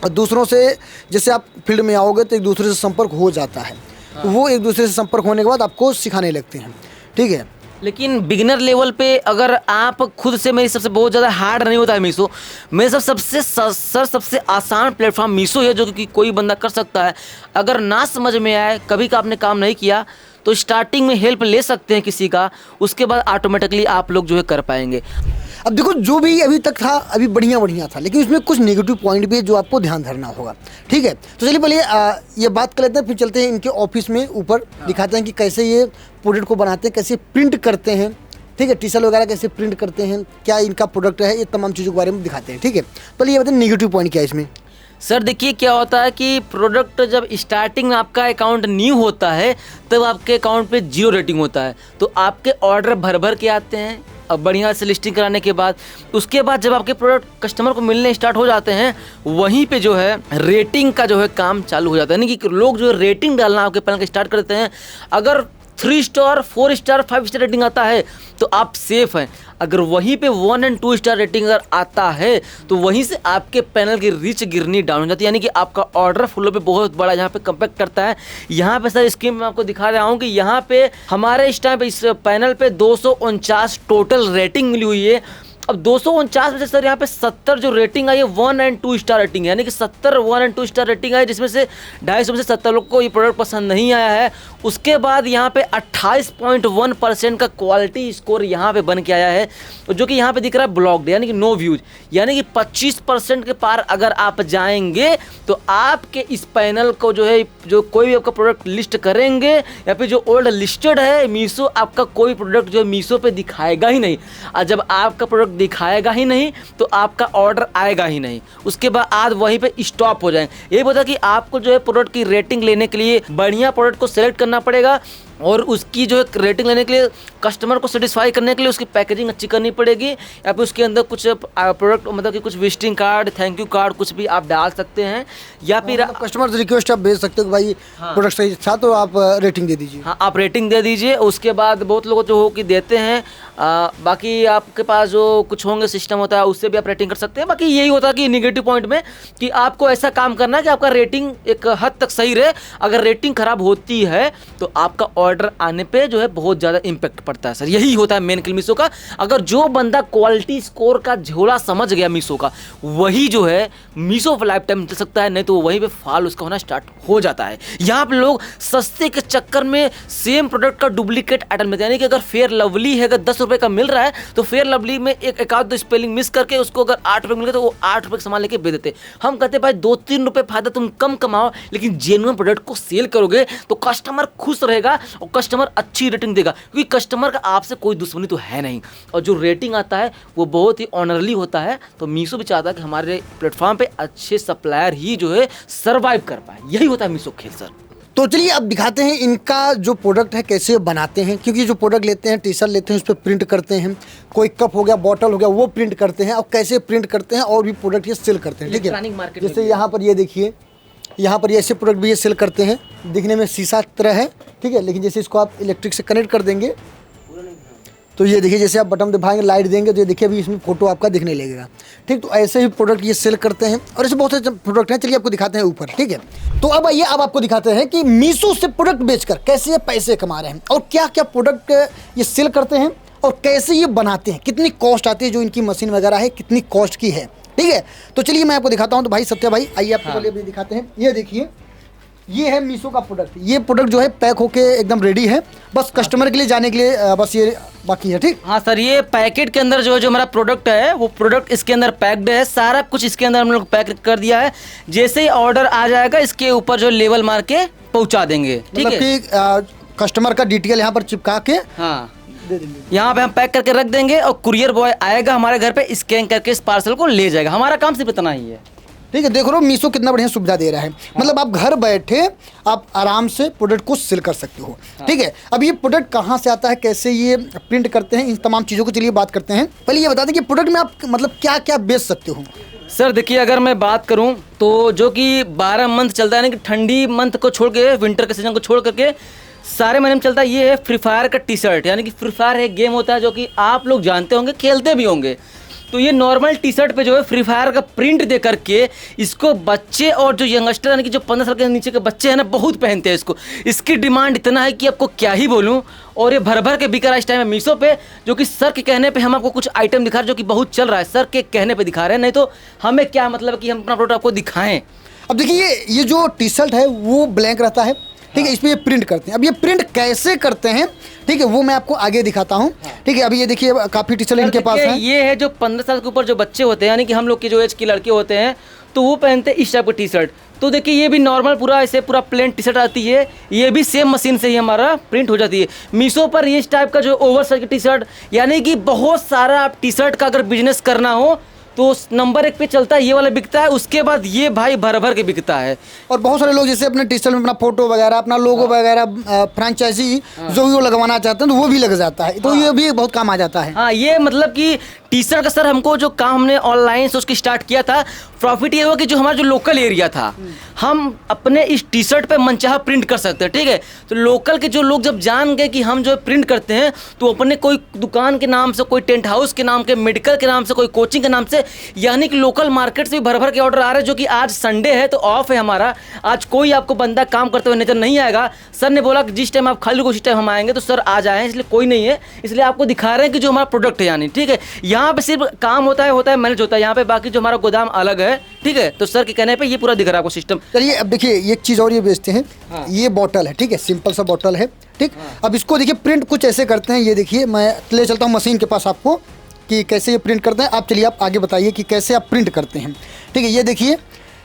और दूसरों से जैसे आप फील्ड में आओगे तो एक दूसरे से संपर्क हो जाता है। तो वो एक दूसरे से संपर्क होने के बाद आपको सिखाने लगते हैं, ठीक है। लेकिन बिगिनर लेवल पे अगर आप खुद से, मेरी सबसे बहुत ज़्यादा हार्ड नहीं होता है मीशो, मेरे सबसे आसान प्लेटफॉर्म मीशो है, जो कि कोई बंदा कर सकता है। अगर ना समझ में आए, कभी का आपने काम नहीं किया, तो स्टार्टिंग में हेल्प ले सकते हैं किसी का, उसके बाद ऑटोमेटिकली आप लोग जो है कर पाएंगे। अब देखो, जो भी अभी तक था अभी बढ़िया था, लेकिन उसमें कुछ नेगेटिव पॉइंट भी है जो आपको ध्यान धरना होगा, ठीक है। तो चलिए पहले ये बात कर लेते हैं, फिर चलते हैं इनके ऑफिस में, ऊपर दिखाते हैं कि कैसे ये प्रोडक्ट को बनाते हैं, कैसे प्रिंट करते हैं, ठीक है। टी शर्ट वगैरह कैसे प्रिंट करते हैं, क्या इनका प्रोडक्ट है, ये तमाम चीज़ों के बारे में दिखाते हैं, ठीक है। पहले ये बताएं नेगेटिव पॉइंट क्या है इसमें। सर देखिए, क्या होता है कि प्रोडक्ट जब स्टार्टिंग में आपका अकाउंट न्यू होता है, तब आपके अकाउंट पे 0 रेटिंग होता है। तो आपके ऑर्डर भर के आते हैं, अब बढ़िया से लिस्टिंग कराने के बाद, उसके बाद जब आपके प्रोडक्ट कस्टमर को मिलने स्टार्ट हो जाते हैं, वहीं पे जो है रेटिंग का जो है काम चालू हो जाता है। यानी कि लोग जो है रेटिंग डालना आपके पैनल के स्टार्ट कर देते हैं। अगर 3 स्टार, 4 स्टार, 5 स्टार रेटिंग आता है तो आप सेफ हैं। अगर वहीं पे 1 और 2 स्टार रेटिंग अगर आता है तो वहीं से आपके पैनल की रीच गिरनी डाउन हो जाती है, यानी कि आपका ऑर्डर फ्लो पे बहुत बड़ा यहाँ पे कंपैक्ट करता है। यहाँ पे सर स्क्रीन में आपको दिखा रहा हूँ कि यहाँ पे हमारे इस टाइम पे इस पैनल पे 249 टोटल रेटिंग मिली हुई है। अब 249 में से सर यहाँ पे 70 जो रेटिंग आई है 1 और 2 स्टार रेटिंग है, यानी कि 70 1 और 2 स्टार रेटिंग आई, जिसमें से 250 में से 70 लोग को ये प्रोडक्ट पसंद नहीं आया है। उसके बाद यहाँ पे 28.1% का क्वालिटी स्कोर यहाँ पे बन के आया है, जो कि यहाँ पे दिख रहा है ब्लॉक्ड, यानी कि नो व्यूज, यानी कि 25% के पार अगर आप जाएंगे तो आपके इस पैनल को जो है, जो कोई भी आपका प्रोडक्ट लिस्ट करेंगे या फिर जो ओल्ड लिस्टेड है मीशो, आपका कोई प्रोडक्ट जो है मीशो पे दिखाएगा ही नहीं। और जब आपका प्रोडक्ट दिखाएगा ही नहीं तो आपका ऑर्डर आएगा ही नहीं, उसके बाद आज वहीं पे स्टॉप हो जाएंगे। ये बता कि आपको जो है प्रोडक्ट की रेटिंग लेने के लिए बढ़िया प्रोडक्ट को सेलेक्ट करना पड़ेगा, और उसकी जो है रेटिंग लेने के लिए, कस्टमर को सेटिस्फाई करने के लिए उसकी पैकेजिंग अच्छी करनी पड़ेगी, या फिर उसके अंदर कुछ प्रोडक्ट मतलब कि कुछ visiting card, thank you card कुछ भी आप डाल सकते हैं, या फिर कस्टमर से रिक्वेस्ट आप भेज सकते हो कि भाई प्रोडक्ट सही था तो आप रेटिंग दे दीजिए। हाँ, आप रेटिंग दे दीजिए। उसके बाद बहुत लोग जो हो कि देते हैं, बाकी आपके पास जो कुछ होंगे सिस्टम होता है उससे भी आप रेटिंग कर सकते हैं। बाकी यही होता है कि नेगेटिव पॉइंट में कि आपको ऐसा काम करना है कि आपका रेटिंग एक हद तक सही रहे। अगर रेटिंग खराब होती है तो आपका ऑर्डर आने पे जो है बहुत ज़्यादा इम्पैक्ट पड़ता है। सर यही होता है मेन किल मीशो का। अगर जो बंदा क्वालिटी स्कोर का झोला समझ गया मीशो का, वही जो है मीशो पर लाइफ टाइम चल सकता है, नहीं तो वहीं पे फाल उसका होना स्टार्ट हो जाता है। यहाँ पे लोग सस्ते के चक्कर में सेम प्रोडक्ट का डुप्लीकेट आइटम लेते हैं, यानी कि अगर फेयर लवली है, अगर 10 रुपये का मिल रहा है तो फेयर लवली में एक आध 2 स्पेलिंग मिस करके उसको अगर 8 रुपये मिल गए तो वो 8 रुपये का सामान लेके बेच देते। हम कहते हैं भाई 2-3 रुपये फायदा तुम कम कमाओ, लेकिन जेन्युइन प्रोडक्ट को सेल करोगे तो कस्टमर खुश रहेगा और कस्टमर अच्छी रेटिंग देगा, क्योंकि कस्टमर का आपसे कोई दुश्मनी तो है नहीं, और जो रेटिंग आता है वो बहुत ही ऑनरली होता है। तो मीशो भी चाहता है कि हमारे प्लेटफॉर्म पे अच्छे सप्लायर ही जो है सर्वाइव कर पाए, यही होता है मीशो खेल सर। तो चलिए अब दिखाते हैं इनका जो प्रोडक्ट है कैसे बनाते हैं, क्योंकि जो प्रोडक्ट लेते हैं, टी शर्ट लेते हैं, उस पर प्रिंट करते हैं, कोई कप हो गया, बॉटल हो गया, वो प्रिंट करते हैं। अब कैसे प्रिंट करते हैं और भी प्रोडक्ट ये सेल करते हैं, ठीक है। जैसे यहाँ पर ये देखिए, यहाँ पर ये ऐसे प्रोडक्ट भी ये सेल करते हैं, दिखने में शीशा तरह है, ठीक है, लेकिन जैसे इसको आप इलेक्ट्रिक से कनेक्ट कर देंगे तो ये देखिए, जैसे आप बटन दबाएंगे, लाइट देंगे तो ये देखिए अभी इसमें फोटो आपका दिखने लगेगा, ठीक। तो ऐसे ही प्रोडक्ट ये सेल करते हैं और ऐसे बहुत से प्रोडक्ट हैं। चलिए आपको दिखाते हैं ऊपर, ठीक है। तो अब आइए, अब आपको दिखाते हैं कि मीशो से प्रोडक्ट बेचकर कैसे ये पैसे कमा रहे हैं और क्या क्या प्रोडक्ट ये सेल करते हैं और कैसे ये बनाते हैं, कितनी कॉस्ट आती है, जो इनकी मशीन वगैरह है कितनी कॉस्ट की है, ठीक है। तो चलिए मैं आपको दिखाता हूँ। तो भाई सत्या भाई आइए, आपको पहले भी दिखाते हैं। ये देखिए, ये है मीशो का प्रोडक्ट। ये प्रोडक्ट जो है पैक होके एकदम रेडी है, बस कस्टमर के लिए जाने के लिए बस ये बाकी है, ठीक। हाँ सर, ये पैकेट के अंदर जो हमारा प्रोडक्ट है वो प्रोडक्ट इसके अंदर पैक्ड है, सारा कुछ इसके अंदर हम लोग पैक कर दिया है। जैसे ही ऑर्डर आ जाएगा इसके ऊपर जो लेवल मार के पहुंचा देंगे, ठीक है। कि कस्टमर का डिटेल यहाँ पर चिपका के हाँ यहाँ पे हम पैक करके रख देंगे और कुरियर बॉय आएगा हमारे घर पे, स्कैन करके इस पार्सल को ले जाएगा। हमारा काम सिर्फ इतना ही है, ठीक है। देख रहे हो मीशो कितना बढ़िया सुविधा दे रहा है। मतलब आप घर बैठे आप आराम से प्रोडक्ट को सेल कर सकते हो, ठीक है। अब ये प्रोडक्ट कहाँ से आता है, कैसे ये प्रिंट करते हैं, इन तमाम चीज़ों को चलिए बात करते हैं। पहले ये बता दें कि प्रोडक्ट में आप मतलब क्या क्या बेच सकते हो। सर देखिए, अगर मैं बात करूं तो जो कि 12 मंथ चलता है, यानी कि ठंडी मंथ को छोड़ के, विंटर के सीजन को छोड़ करके सारे महीने में चलता है। ये है फ्री फायर का टी शर्ट, यानी कि फ्री फायर एक गेम होता है जो कि आप लोग जानते होंगे, खेलते भी होंगे। तो ये नॉर्मल टी शर्ट पे जो है फ्री फायर का प्रिंट दे करके इसको बच्चे और जो यंगस्टर यानी कि जो 15 साल के नीचे के बच्चे हैं ना, बहुत पहनते हैं इसको। इसकी डिमांड इतना है कि आपको क्या ही बोलूं। और ये भर भर के बिक रहा है इस टाइम में मीशो पे, जो कि सर के कहने पे हम आपको कुछ आइटम दिखा रहे हैं जो कि बहुत चल रहा है। सर के कहने पे दिखा रहे हैं, नहीं तो हमें क्या मतलब कि हम अपना प्रोडक्ट आपको दिखाएं। अब देखिए ये जो टी शर्ट है वो ब्लैंक रहता है, ठीक है। इस पे ये प्रिंट करते हैं। अब ये प्रिंट कैसे करते हैं, ठीक है, वो मैं आपको आगे दिखाता हूँ, ठीक है। अभी ये देखिए काफ़ी टी शर्ट इनके पास है। ये है जो 15 साल के ऊपर जो बच्चे होते हैं, यानी कि हम लोग के जो एज के लड़के होते हैं, तो वो पहनते हैं इस टाइप का टी शर्ट। तो देखिए ये भी नॉर्मल पूरा ऐसे पूरा प्लेन टी शर्ट आती है। ये भी सेम मशीन से ही हमारा प्रिंट हो जाती है। मीशो पर ये इस टाइप का जो ओवर साइज टी शर्ट, यानी कि बहुत सारा आप टी शर्ट का अगर बिजनेस करना हो तो नंबर 1 पे चलता है, ये वाला बिकता है। उसके बाद ये भाई भर भर के बिकता है। और बहुत सारे लोग जैसे अपने टी शर्ट में अपना फोटो वगैरह, अपना लोगो वगैरह, फ्रेंचाइजी जो भी वो लगवाना चाहते हैं तो वो भी लग जाता है। तो ये भी बहुत काम आ जाता है। हाँ, ये मतलब कि टी शर्ट का सर हमको जो काम हमने ऑनलाइन से उसकी स्टार्ट किया था, प्रॉफिट ये हुआ कि जो हमारा जो लोकल एरिया था, हम अपने इस टी शर्ट पे मनचाहा प्रिंट कर सकते हैं, ठीक है। तो लोकल के जो लोग जब जान गए कि हम जो प्रिंट करते हैं, तो अपने कोई दुकान के नाम से, कोई टेंट हाउस के नाम के, मेडिकल के नाम से, कोई कोचिंग के नाम से, यानी कि लोकल मार्केट से भी भर भर के ऑर्डर आ रहे हैं। जो कि आज संडे है तो ऑफ है हमारा, आज कोई आपको बंदा काम करते हुए नजर नहीं आएगा। सर ने बोला कि जिस टाइम आप खाली हो उस टाइम हम आएंगे, तो सर आ जाएं, इसलिए कोई नहीं है। इसलिए आपको दिखा रहे हैं कि जो हमारा प्रोडक्ट है, यानी ठीक है, यहाँ पे सिर्फ काम होता है मैनेज होता है यहाँ पे, बाकी जो हमारा गोदाम अलग है, ठीक है। तो सर के कहने पे ये पूरा दिख रहा है आपको सिस्टम। चलिए अब देखिए एक चीज़ और ये बेचते हैं। हाँ। ये बॉटल है, ठीक है, सिंपल सा बॉटल है, ठीक। हाँ। अब इसको देखिए प्रिंट कुछ ऐसे करते हैं। ये देखिए मैं ले चलता हूँ मशीन के पास आपको कि कैसे ये प्रिंट करते हैं। आप चलिए आप आगे बताइए कि कैसे आप प्रिंट करते हैं, ठीक है। ये देखिए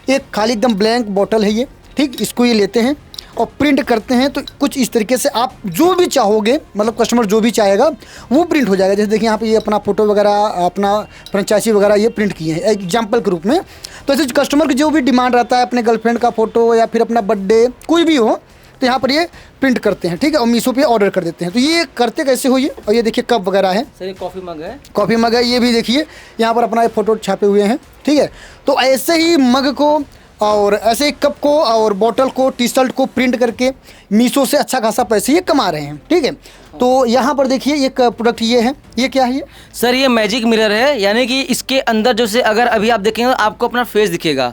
एक खाली एकदम ब्लैंक बॉटल है ये, ठीक। इसको ये लेते हैं और प्रिंट करते हैं। तो कुछ इस तरीके से आप जो भी चाहोगे, मतलब कस्टमर जो भी चाहेगा वो प्रिंट हो जाएगा। जैसे देखिए यहाँ पे ये अपना फोटो वगैरह, अपना फ्रेंचाइजी वगैरह ये प्रिंट किए हैं एग्जाम्पल के रूप में। तो ऐसे कस्टमर की जो भी डिमांड रहता है, अपने गर्लफ्रेंड का फोटो या फिर अपना बर्थडे कोई भी हो, तो यहाँ पर ये प्रिंट करते हैं, ठीक है, और मीशो पे ऑर्डर कर देते हैं। तो ये करते कैसे हो ये, और ये देखिए कप वगैरह है सर, ये कॉफ़ी मग है, कॉफ़ी मग है। ये भी देखिए यहाँ पर अपना फोटो छापे हुए हैं, ठीक है। तो ऐसे ही मग को और ऐसे ही कप को और बॉटल को, टी शर्ट को प्रिंट करके मीशो से अच्छा खासा पैसे ये कमा रहे हैं, ठीक है। तो यहाँ पर देखिए एक प्रोडक्ट ये है, ये क्या है ये? सर ये मैजिक मिरर है, यानी कि इसके अंदर जैसे अगर अभी आप देखेंगे आपको अपना फेस दिखेगा,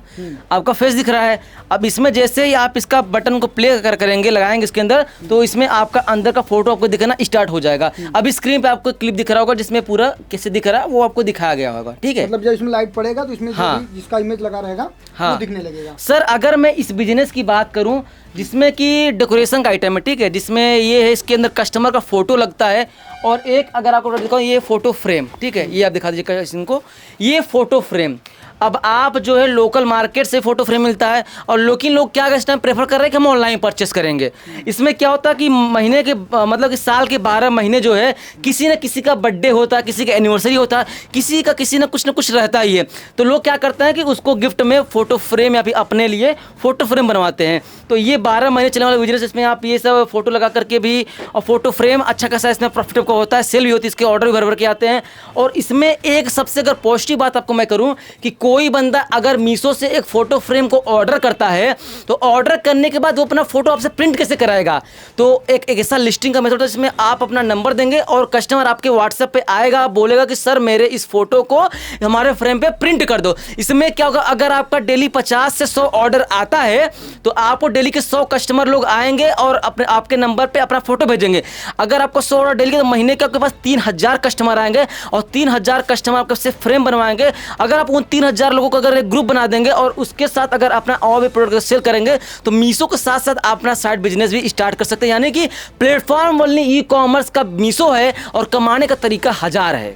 आपका फेस दिख रहा है। अब इसमें जैसे ही आप इसका बटन को प्ले करेंगे, लगाएंगे इसके अंदर, तो इसमें आपका अंदर का फोटो आपको दिखना स्टार्ट हो जाएगा। अभी स्क्रीन पे आपको क्लिप दिख रहा होगा जिसमें पूरा कैसे दिख रहा है वो आपको दिखाया गया होगा, ठीक है। मतलब जब इसमें लाइट पड़ेगा तो इसमें हाँ, जिसका इमेज लगा रहेगा वो दिखने लगेगा। सर अगर मैं इस बिजनेस की बात करूं जिसमें कि डेकोरेशन का आइटम है, ठीक है, जिसमें ये है इसके अंदर कस्टमर का फोटो लगता है, और एक अगर आपको दिखाऊं ये फोटो फ्रेम, ठीक है, ये आप दिखा दीजिए इनको, ये फोटो फ्रेम। अब आप जो है लोकल मार्केट से फोटो फ्रेम मिलता है, और लेकिन लोग क्या इस टाइम प्रेफर कर रहे हैं कि हम ऑनलाइन परचेस करेंगे। इसमें क्या होता है कि महीने के मतलब कि साल के 12 महीने जो है किसी न किसी का बर्थडे होता है, किसी का एनिवर्सरी होता है, किसी न कुछ रहता ही है। तो लोग क्या करते हैं कि उसको गिफ्ट में फोटो फ्रेम या फिर अपने लिए फोटो फ्रेम बनवाते हैं। तो ये 12 महीने चलने वाला बिजनेस, इसमें आप ये सब फोटो लगा करके भी, और फोटो फ्रेम अच्छा खासा इसमें प्रॉफिट का होता है, सेल भी होती है, इसके ऑर्डर भी भर भर के आते हैं। और इसमें एक सबसे अगर पॉजिटिव बात आपको मैं करूं कि कोई बंदा अगर मीशो से एक फोटो फ्रेम को ऑर्डर करता है, तो ऑर्डर करने के बाद वो अपना फोटो आपसे प्रिंट कैसे कराएगा। तो एक ऐसा लिस्टिंग का मेथड है जिसमें आप अपना नंबर देंगे और कस्टमर आपके व्हाट्सएप पे आएगा, बोलेगा कि सर मेरे इस फोटो को हमारे फ्रेम पे प्रिंट कर दो। इसमें क्या होगा, अगर आपका डेली 50 से 100 ऑर्डर आता है तो आपको डेली के 100 कस्टमर लोग आएंगे और अपने आपके नंबर पे अपना फोटो भेजेंगे। अगर आपको 100 ऑर्डर डेली के, तो महीने के आपके पास 3000 कस्टमर आएंगे, और 3000 कस्टमर आपसे फ्रेम बनवाएंगे। अगर आप उन 3000 लोगों को अगर एक ग्रुप बना देंगे और उसके साथ अगर अपना और भी प्रोडक्ट सेल करेंगे, तो मीशो के साथ साथ अपना साइड बिजनेस भी स्टार्ट कर सकते हैं। यानी कि प्लेटफॉर्म वाली ई कॉमर्स का मीशो है, और कमाने का तरीका हजार है।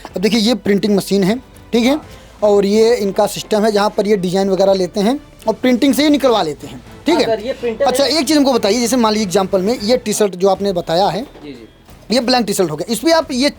अब देखिए ये प्रिंटिंग मशीन है, ठीक है, और ये इनका सिस्टम है जहाँ पर ये डिजाइन वगैरह लेते हैं और प्रिंटिंग से ही निकलवा लेते हैं, ठीक है। अच्छा एक चीज़ हमको बताइए, जैसे मान लीजिए एग्जाम्पल में ये टी शर्ट जो आपने बताया है, ये ब्लैंक टी शर्ट हो गया, इस पर आप ये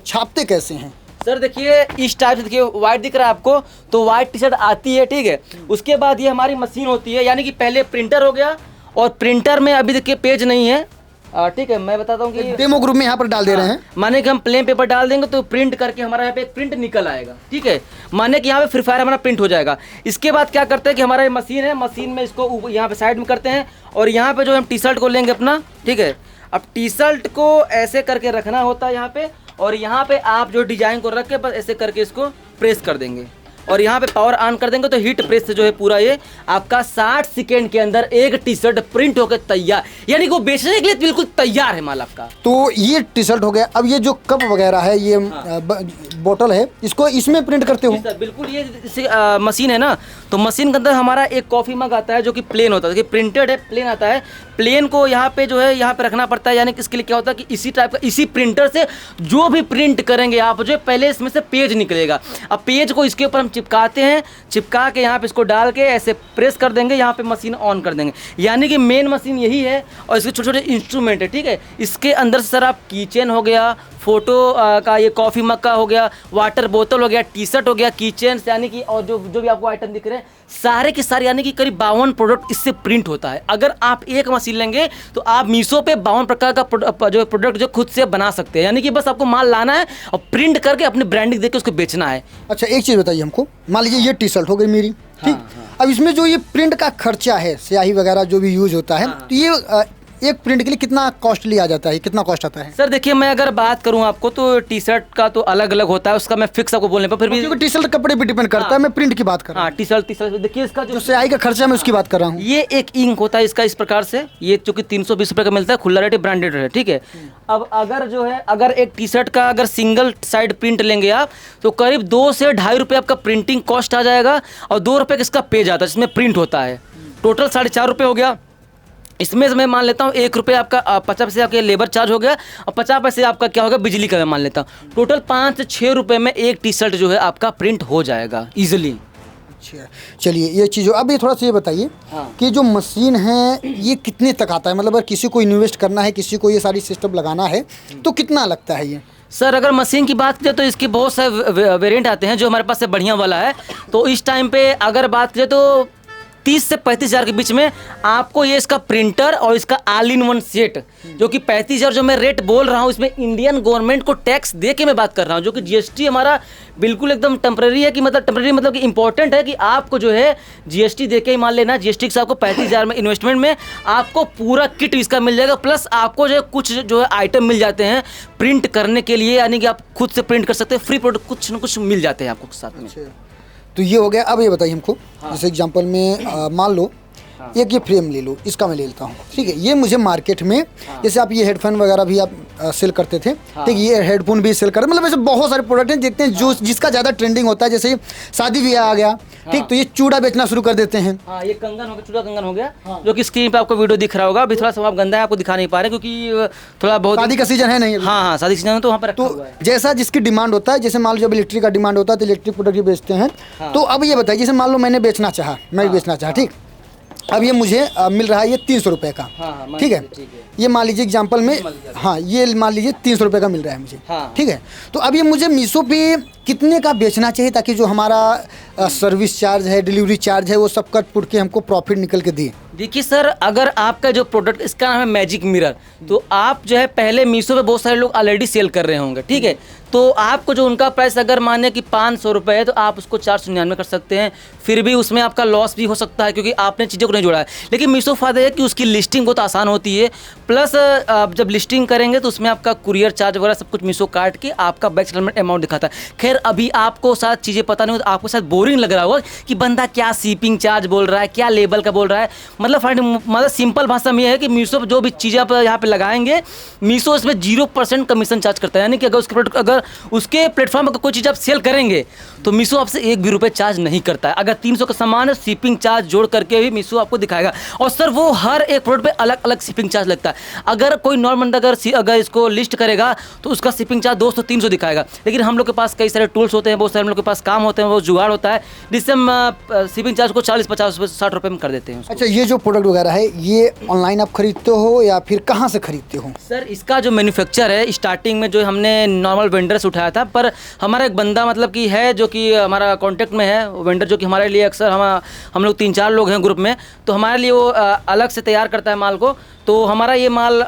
छापते कैसे हैं? सर देखिए इस टाइप से, देखिए व्हाइट दिख रहा है आपको, तो व्हाइट टी शर्ट आती है, ठीक है। उसके बाद ये हमारी मशीन होती है, यानी कि पहले प्रिंटर हो गया, और प्रिंटर में अभी देखिए पेज नहीं है, ठीक है, मैं बताता हूँ कि डेमो ग्रुप में यहाँ पर डाल दे रहे हैं। माने कि हम प्लेन पेपर डाल देंगे तो प्रिंट करके हमारा यहाँ पे एक प्रिंट निकल आएगा। ठीक है, माने कि यहाँ पे फ्री फायर हमारा प्रिंट हो जाएगा। इसके बाद क्या करते हैं कि हमारा ये मशीन है, मशीन में इसको यहाँ पे साइड में करते हैं और यहाँ पे जो हम टी शर्ट को लेंगे अपना। ठीक है, अब टी शर्ट को ऐसे करके रखना होता है यहाँ पे, और यहाँ पे आप जो डिजाइन को रख के बस ऐसे करके इसको प्रेस कर देंगे और यहाँ पे पावर ऑन कर देंगे तो हीट प्रेस से जो है पूरा ये आपका 60 सेकेंड के अंदर एक टी शर्ट प्रिंट होकर तैयार, यानी कि वो बेचने के लिए बिल्कुल तैयार है माल आपका। तो ये टी शर्ट हो गया। अब ये जो कप वगैरह है, ये बोतल है, इसको इसमें प्रिंट करते हो? सर बिल्कुल, ये मशीन है ना, तो मशीन के अंदर हमारा एक कॉफी मग आता है जो कि प्लेन होता है, कि प्रिंटेड है, प्लेन आता है। प्लेन को यहाँ पे जो है यहाँ पे रखना पड़ता है, यानी कि इसके लिए क्या होता है कि इसी टाइप का, इसी प्रिंटर से जो भी प्रिंट करेंगे आप जो पहले इसमें से पेज निकलेगा। अब पेज को इसके ऊपर हम चिपकाते हैं, चिपका के यहाँ पे इसको डाल के ऐसे प्रेस कर देंगे, यहाँ पे मशीन ऑन कर देंगे। यानी कि मेन मशीन यही है और इसके छोटे छोटे इंस्ट्रूमेंट है। ठीक है, इसके अंदर से सर आप कीचेन हो गया, फोटो का ये कॉफ़ी मग का हो गया, वाटर बोतल हो गया, टी शर्ट हो गया, कीचेन, यानी कि और जो भी आपको आइटम दिख रहे हैं सारे के सारे, यानी कि करीब 52 प्रोडक्ट इससे प्रिंट होता है। अगर आप एक मशीन लेंगे तो आप मीशो पे 52 प्रकार का जो प्रोडक्ट जो खुद से बना सकते हैं, यानी कि बस आपको माल लाना है और प्रिंट करके अपनी ब्रांडिंग देके उसको बेचना है। अच्छा, एक चीज़ बताइए हमको, मान लीजिए ये टी शर्ट हो गई मेरी, ठीक, अब इसमें जो ये प्रिंट का खर्चा है, स्याही वगैरह जो भी यूज होता है, तो ये एक प्रिंट के लिए कितना कॉस्टली आ जाता है, कितना कॉस्ट आता है? सर देखिए, मैं अगर बात करूं आपको तो टी शर्ट का तो अलग अलग होता है, उसका मैं फिक्स आपको बोलने पर फिर भी, क्योंकि टी शर्ट कपड़े पे डिपेंड करता है, मैं प्रिंट की बात कर रहा हूँ। टी शर्ट देखिए, इसका जो स्याही का खर्चा मैं उसकी बात कर रहा हूँ। ये एक इंक होता है इसका, इस प्रकार से, ये चूंकि 320 रुपये का मिलता है, खुला रेट, ब्रांडेड है। ठीक है, अब अगर जो है अगर एक टी शर्ट का अगर सिंगल साइड प्रिंट लेंगे आप तो करीब 2 से 2.5 रुपये आपका प्रिंटिंग कॉस्ट आ जाएगा और 2 रुपये का इसका पेज आता है जिसमें प्रिंट होता है। टोटल 4.5 रुपये हो गया। इसमें मैं मान लेता हूँ 1 रुपये आपका 50 पैसे आपके लेबर चार्ज हो गया और 50 पैसे आपका क्या होगा, बिजली का मैं मान लेता हूँ। टोटल 5 से 6 रुपये में एक टी शर्ट जो है आपका प्रिंट हो जाएगा ईजिली। अच्छा, चलिए ये चीज़, अब ये थोड़ा सा ये बताइए कि जो मशीन है ये कितने तक आता है, मतलब अगर किसी को इन्वेस्ट करना है, किसी को ये सारी सिस्टम लगाना है तो कितना लगता है ये? सर अगर मशीन की बात करें तो इसके बहुत सारे वेरिएंट आते हैं, जो हमारे पास से बढ़िया वाला है। तो इस टाइम पे अगर बात करें तो 30 से 35 हज़ार के बीच में आपको ये इसका प्रिंटर और इसका ऑल इन वन सेट, जो कि 35 हज़ार जो मैं रेट बोल रहा हूँ, इसमें इंडियन गवर्नमेंट को टैक्स दे के मैं बात कर रहा हूँ, जो कि जीएसटी हमारा बिल्कुल एकदम टेम्परेरी है, कि मतलब टेम्परेरी मतलब कि इंपॉर्टेंट है कि आपको जो है जीएसटी दे के ही मान लेना। जीएसटी के साथ आपको 35 हज़ार में इन्वेस्टमेंट में आपको पूरा किट इसका मिल जाएगा, प्लस आपको जो है कुछ जो है आइटम मिल जाते हैं प्रिंट करने के लिए, यानी कि आप खुद से प्रिंट कर सकते हैं, फ्री प्रोडक्ट कुछ न कुछ मिल जाते हैं आपको साथ में। तो ये हो गया। अब ये बताइए हमको, जैसे एग्जांपल में मान लो एक ये फ्रेम ले लो, इसका मैं ले लेता हूँ, ठीक है, ये मुझे मार्केट में, जैसे आप ये हेडफोन वगैरह भी आप सेल करते थे, ठीक, ये हेडफोन भी सेल करते, मतलब ऐसे बहुत सारे प्रोडक्ट हैं, देखते हैं जो जिसका ज़्यादा ट्रेंडिंग होता है, जैसे शादी ब्याह आ गया, ठीक, तो ये चूड़ा बेचना शुरू कर देते हैं। ये कंगन हो गया, चूड़ा कंगन हो गया, जो कि स्क्रीन पे आपको वीडियो दिख रहा होगा। अभी थोड़ा सा गंदा है, आपको दिखा नहीं पा रहे क्योंकि थोड़ा बहुत शादी का सीजन है नहीं। हाँ, शादी सीजन है तो वहाँ पर रखा हुआ है। जैसा जिसकी डिमांड होता है, जैसे मान लो जब इलेक्ट्रिक का डिमांड होता है तो इलेक्ट्रिक प्रोडक्ट ही बेचते हैं। तो अब ये बताइए, जैसे मान लो मैंने बेचना चाहा, मैं भी बेचना चाहा, ठीक, अब ये मुझे मिल रहा है ये 300 रुपये का, ठीक है, ये मान लीजिए एग्जांपल में, हाँ, ये मान लीजिए 300 रुपये का मिल रहा है मुझे, ठीक है। तो अब ये मुझे मीशो पे कितने का बेचना चाहिए ताकि जो हमारा सर्विस चार्ज है, डिलीवरी चार्ज है, वो सब कट पुट के हमको प्रॉफिट निकल के दिए? देखिए सर, अगर आपका जो प्रोडक्ट, इसका नाम है मैजिक मिरर, तो आप जो है पहले मीशो पे बहुत सारे लोग ऑलरेडी सेल कर रहे होंगे, ठीक है, तो आपको जो उनका प्राइस अगर माने कि 500 रुपये है तो आप उसको 499 कर सकते हैं, फिर भी उसमें आपका लॉस भी हो सकता है क्योंकि आपने चीज़ों को नहीं जोड़ा है। लेकिन मीशो फायदा है कि उसकी लिस्टिंग बहुत आसान होती है, प्लस आप जब लिस्टिंग करेंगे तो उसमें आपका कुरियर चार्ज वगैरह सब कुछ मीशो काट के आपका बैंक सेटलमेंट अमाउंट दिखाता है। खैर अभी आपको साथ चीज़ें पता नहीं हो तो आपको शायद बोरिंग लग रहा होगा कि बंदा क्या शिपिंग चार्ज बोल रहा है, क्या लेबल का बोल रहा है। मतलब सिंपल भाषा में यह है कि मीशो जो भी चीज़ें आप यहाँ पे लगाएंगे, मीशो इसमें 0% कमीशन चार्ज करता है, यानी कि अगर उसके प्लेटफॉर्म पर कोई चीज़ आप सेल करेंगे तो मीशो आपसे 1 भी रुपये चार्ज नहीं करता है। अगर 300 का सामान है, शिपिंग चार्ज जोड़ करके भी मीशो आपको दिखाएगा, और सर वो हर एक प्रोडक्ट पे अलग अलग शिपिंग चार्ज लगता है। अगर कोई नॉर्मल अगर इसको लिस्ट करेगा तो उसका शिपिंग चार्ज 200-300 दिखाएगा, लेकिन हम लोग के पास कई सारे टूल्स होते हैं, बहुत सारे हम लोग के पास काम होते हैं, वो जुगाड़ होता है जिससे हम शिपिंग चार्ज को 40-50 रुपये 60 रुपये में कर देते हैं। अच्छा, ये जो प्रोडक्ट वगैरह है ये ऑनलाइन आप खरीदते हो या फिर कहाँ से खरीदते हो? सर इसका जो मैन्युफैक्चर है, स्टार्टिंग में जो हमने नॉर्मल वेंडर वेंडर से उठाया था, पर हमारा एक बंदा मतलब कि है जो कि हमारा कांटेक्ट में है, वेंडर जो कि हमारे लिए अक्सर हम लोग 3-4 लोग हैं ग्रुप में, तो हमारे लिए वो अलग से तैयार करता है माल को। तो हमारा ये माल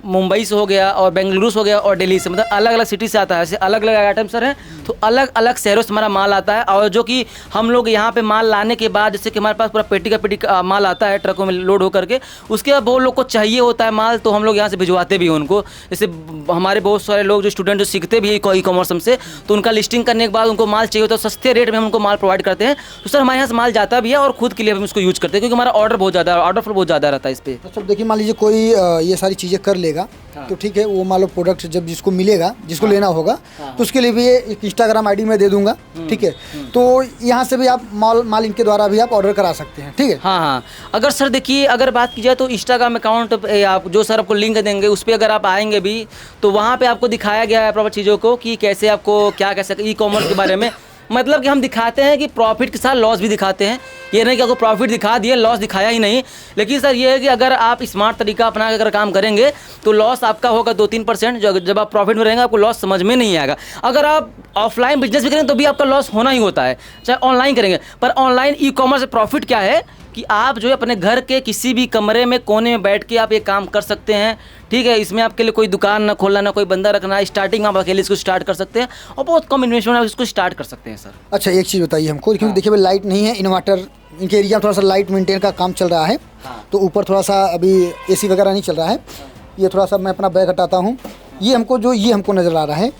मुंबई से हो गया और बेंगलुरु से हो गया और दिल्ली से, मतलब अलग अलग सिटी से आता है। ऐसे अलग अलग आइटम सर हैं, तो अलग अलग शहरों से हमारा माल आता है। और जो कि हम लोग यहाँ पे माल लाने के बाद, जैसे कि हमारे पास पूरा पेटी का माल आता है ट्रकों में लोड होकर के, उसके बाद वो लोग को चाहिए होता है माल, तो हम लोग यहाँ से भिजवाते भी हैं उनको। जैसे हमारे बहुत सारे लोग जो स्टूडेंट जो सीखते भी हैं ई कॉमर्स हमसे, तो उनका लिस्टिंग करने के बाद उनको माल चाहिए होता है, सस्ते रेट में हम उनको माल प्रोवाइड करते हैं। तो सर हमारे यहाँ से माल जाता भी है और खुद के लिए हम इसको यूज़ करते हैं, क्योंकि हमारा ऑर्डर बहुत ज़्यादा, ऑर्डर फुल बहुत ज़्यादा रहता है इस पर। अच्छा देखिए, मान लीजिए कोई ये सारी चीज़ें कर लेगा, तो ठीक है, वो मान लो प्रोडक्ट जब जिसको मिलेगा, जिसको लेना होगा, तो उसके लिए भी एक इंस्टाग्राम आईडी मैं दे दूंगा, ठीक है। तो यहाँ से भी आप माल इनके द्वारा भी आप ऑर्डर करा सकते हैं, ठीक है। हाँ, अगर सर देखिए, अगर बात की जाए तो इंस्टाग्राम अकाउंट आप जो सर आपको लिंक देंगे, उस पर अगर आप आएंगे भी तो वहाँ पे आपको दिखाया गया है प्रॉपर चीज़ों को कि कैसे आपको क्या कैसे ई कॉमर्स के बारे में, मतलब कि हम दिखाते हैं कि प्रॉफिट के साथ लॉस भी दिखाते हैं। ये नहीं कि आपको प्रॉफिट दिखा दिए, लॉस दिखाया ही नहीं। लेकिन सर ये है कि अगर आप स्मार्ट तरीका अपना अगर काम करेंगे तो लॉस आपका होगा 2-3%, जब आप प्रॉफिट में रहेंगे आपको लॉस समझ में नहीं आएगा। अगर आप ऑफलाइन बिजनेस भी करेंगे तो भी आपका लॉस होना ही होता है, चाहे ऑनलाइन करेंगे। पर ऑनलाइन ई कॉमर्स से प्रॉफिट क्या है कि आप जो है अपने घर के किसी भी कमरे में कोने में बैठ के आप ये काम कर सकते हैं, ठीक है। इसमें आपके लिए कोई दुकान ना खोलना, ना कोई बंदा रखना, स्टार्टिंग में आप अकेले इसको स्टार्ट कर सकते हैं और बहुत कम इन्वेस्टमेंट में इसको स्टार्ट कर सकते हैं सर। अच्छा एक चीज़ बताइए हमको, क्योंकि देखिए भाई लाइट नहीं है, इन्वर्टर इनके एरिया में थोड़ा सा लाइट मेंटेन का काम चल रहा है, तो ऊपर थोड़ा सा अभी एसी वगैरह नहीं चल रहा है। ये थोड़ा सा मैं अपना बैग हटाता हूँ, ये हमको नज़र आ रहा है,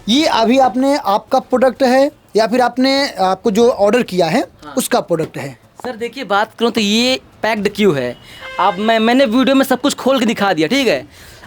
ये अभी आपका प्रोडक्ट है या फिर आपको जो ऑर्डर किया है उसका प्रोडक्ट है? सर देखिए, बात करूँ तो ये पैक्ड क्यों है, अब मैंने वीडियो में सब कुछ खोल के दिखा दिया, ठीक है।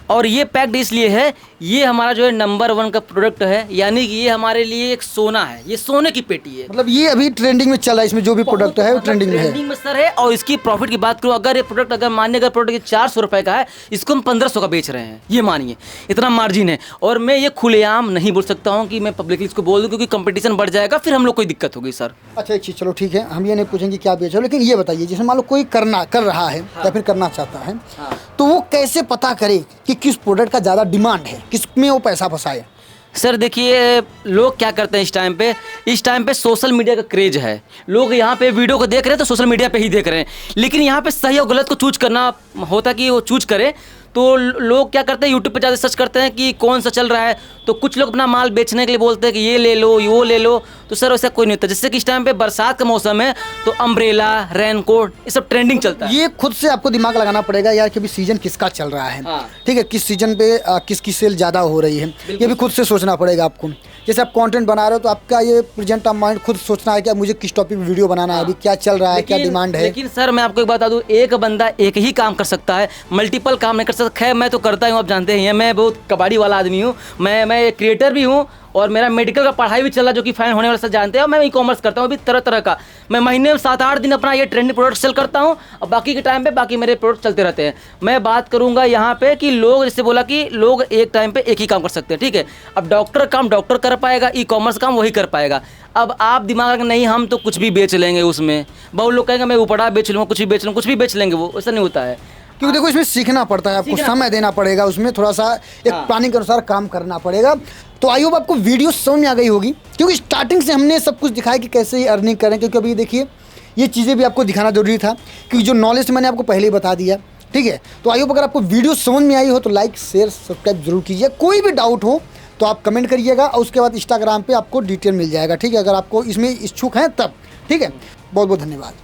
और ये पैक्ड इसलिए है, ये हमारा जो है नंबर 1 का प्रोडक्ट है, यानी कि ये हमारे लिए एक सोना है, ये सोने की पेटी है। मतलब ये अभी ट्रेंडिंग में चल रहा है, इसमें जो भी प्रोडक्ट है वो ट्रेंडिंग में है। ट्रेंडिंग में सर है। और इसकी प्रॉफिट की बात करूँ, अगर ये प्रोडक्ट अगर मानिए अगर प्रोडक्ट 400 रुपये का है, इसको हम 1500 का बेच रहे हैं, ये मानिए इतना मार्जिन है। और मैं ये खुलेआम नहीं बोल सकता हूँ कि मैं पब्लिकली इसको बोल दूँ, क्योंकि कंपटीशन बढ़ जाएगा, फिर हम लोग कोई दिक्कत होगी सर। अच्छा एक चीज़, चलो ठीक है, हम ये नहीं पूछेंगे क्या बेच रहे हो, लेकिन ये बताइए जैसे मान लो कोई कर रहा है या फिर करना चाहता है, तो वो कैसे पता करे कि किस प्रोडक्ट का ज़्यादा डिमांड है, किसमें वो पैसा फंसाए? सर देखिए, लोग क्या करते हैं इस टाइम पे सोशल मीडिया का क्रेज है। लोग यहाँ पे वीडियो को देख रहे हैं तो सोशल मीडिया पे ही देख रहे हैं, लेकिन यहाँ पे सही और गलत को चूज करना होता कि वो चूज करे। तो लोग क्या करते हैं, यूट्यूब पे ज़्यादा सर्च करते हैं कि कौन सा चल रहा है, तो कुछ लोग अपना माल बेचने के लिए बोलते हैं कि ये ले लो वो ले लो। तो सर वैसा कोई नहीं होता। जैसे कि इस टाइम पे बरसात का मौसम है तो अम्ब्रेला, रेनकोट, ये सब ट्रेंडिंग चलता है। ये खुद से आपको दिमाग लगाना पड़ेगा यार कि अभी सीजन किसका चल रहा है, ठीक है, किस सीजन पे किसकी सेल ज़्यादा हो रही है, ये भी खुद से सोचना पड़ेगा आपको। जैसे आप कंटेंट बना रहे हो तो आपका ये प्रेजेंट ऑफ माइंड खुद सोचना है कि मुझे किस टॉपिक पे वीडियो बनाना है, अभी क्या चल रहा है, क्या डिमांड है। लेकिन सर मैं आपको एक बता दूं, एक बंदा एक ही काम कर सकता है, मल्टीपल काम नहीं कर सकता। खैर मैं तो करता हूँ, आप जानते ही हैं, मैं बहुत कबाड़ी वाला आदमी हूँ, मैं क्रिएटर भी हूँ और मेरा मेडिकल का पढ़ाई भी चल रहा है, जो कि फाइन होने वाला सब जानते हैं। और मैं ई कॉमर्स करता हूँ अभी तरह तरह का। मैं महीने में 7-8 दिन अपना ये ट्रेंडिंग प्रोडक्ट सेल करता हूँ और बाकी के टाइम पे बाकी मेरे प्रोडक्ट चलते रहते हैं। मैं बात करूँगा यहाँ पे कि लोग, जैसे बोला कि लोग एक टाइम पे एक ही काम कर सकते हैं, ठीक है। अब डॉक्टर काम डॉक्टर कर पाएगा, ई कॉमर्स काम वही कर पाएगा। अब आप दिमाग रखें, नहीं हम तो कुछ भी बेच लेंगे उसमें। बहुत लोग कहेंगे मैं उपड़ा बेच लूँगा, कुछ भी बेच लूँगा, कुछ भी बेच लेंगे, वो ऐसा नहीं होता है। क्योंकि देखो इसमें सीखना पड़ता है, आपको समय देना पड़ेगा, उसमें थोड़ा सा एक प्लानिंग के अनुसार काम करना पड़ेगा। तो आई होप आपको वीडियो समझ में आ गई होगी, क्योंकि स्टार्टिंग से हमने सब कुछ दिखाया कि कैसे ही अर्निंग करें। क्योंकि अभी देखिए ये चीज़ें भी आपको दिखाना जरूरी था, क्योंकि जो नॉलेज मैंने आपको पहले ही बता दिया, ठीक है। तो आई होप अगर आपको वीडियो समझ में आई हो तो लाइक शेयर सब्सक्राइब जरूर कीजिए। कोई भी डाउट हो तो आप कमेंट करिएगा और उसके बाद इंस्टाग्राम पर आपको डिटेल मिल जाएगा, ठीक है, अगर आपको इसमें इच्छुक हैं तब, ठीक है। बहुत बहुत धन्यवाद।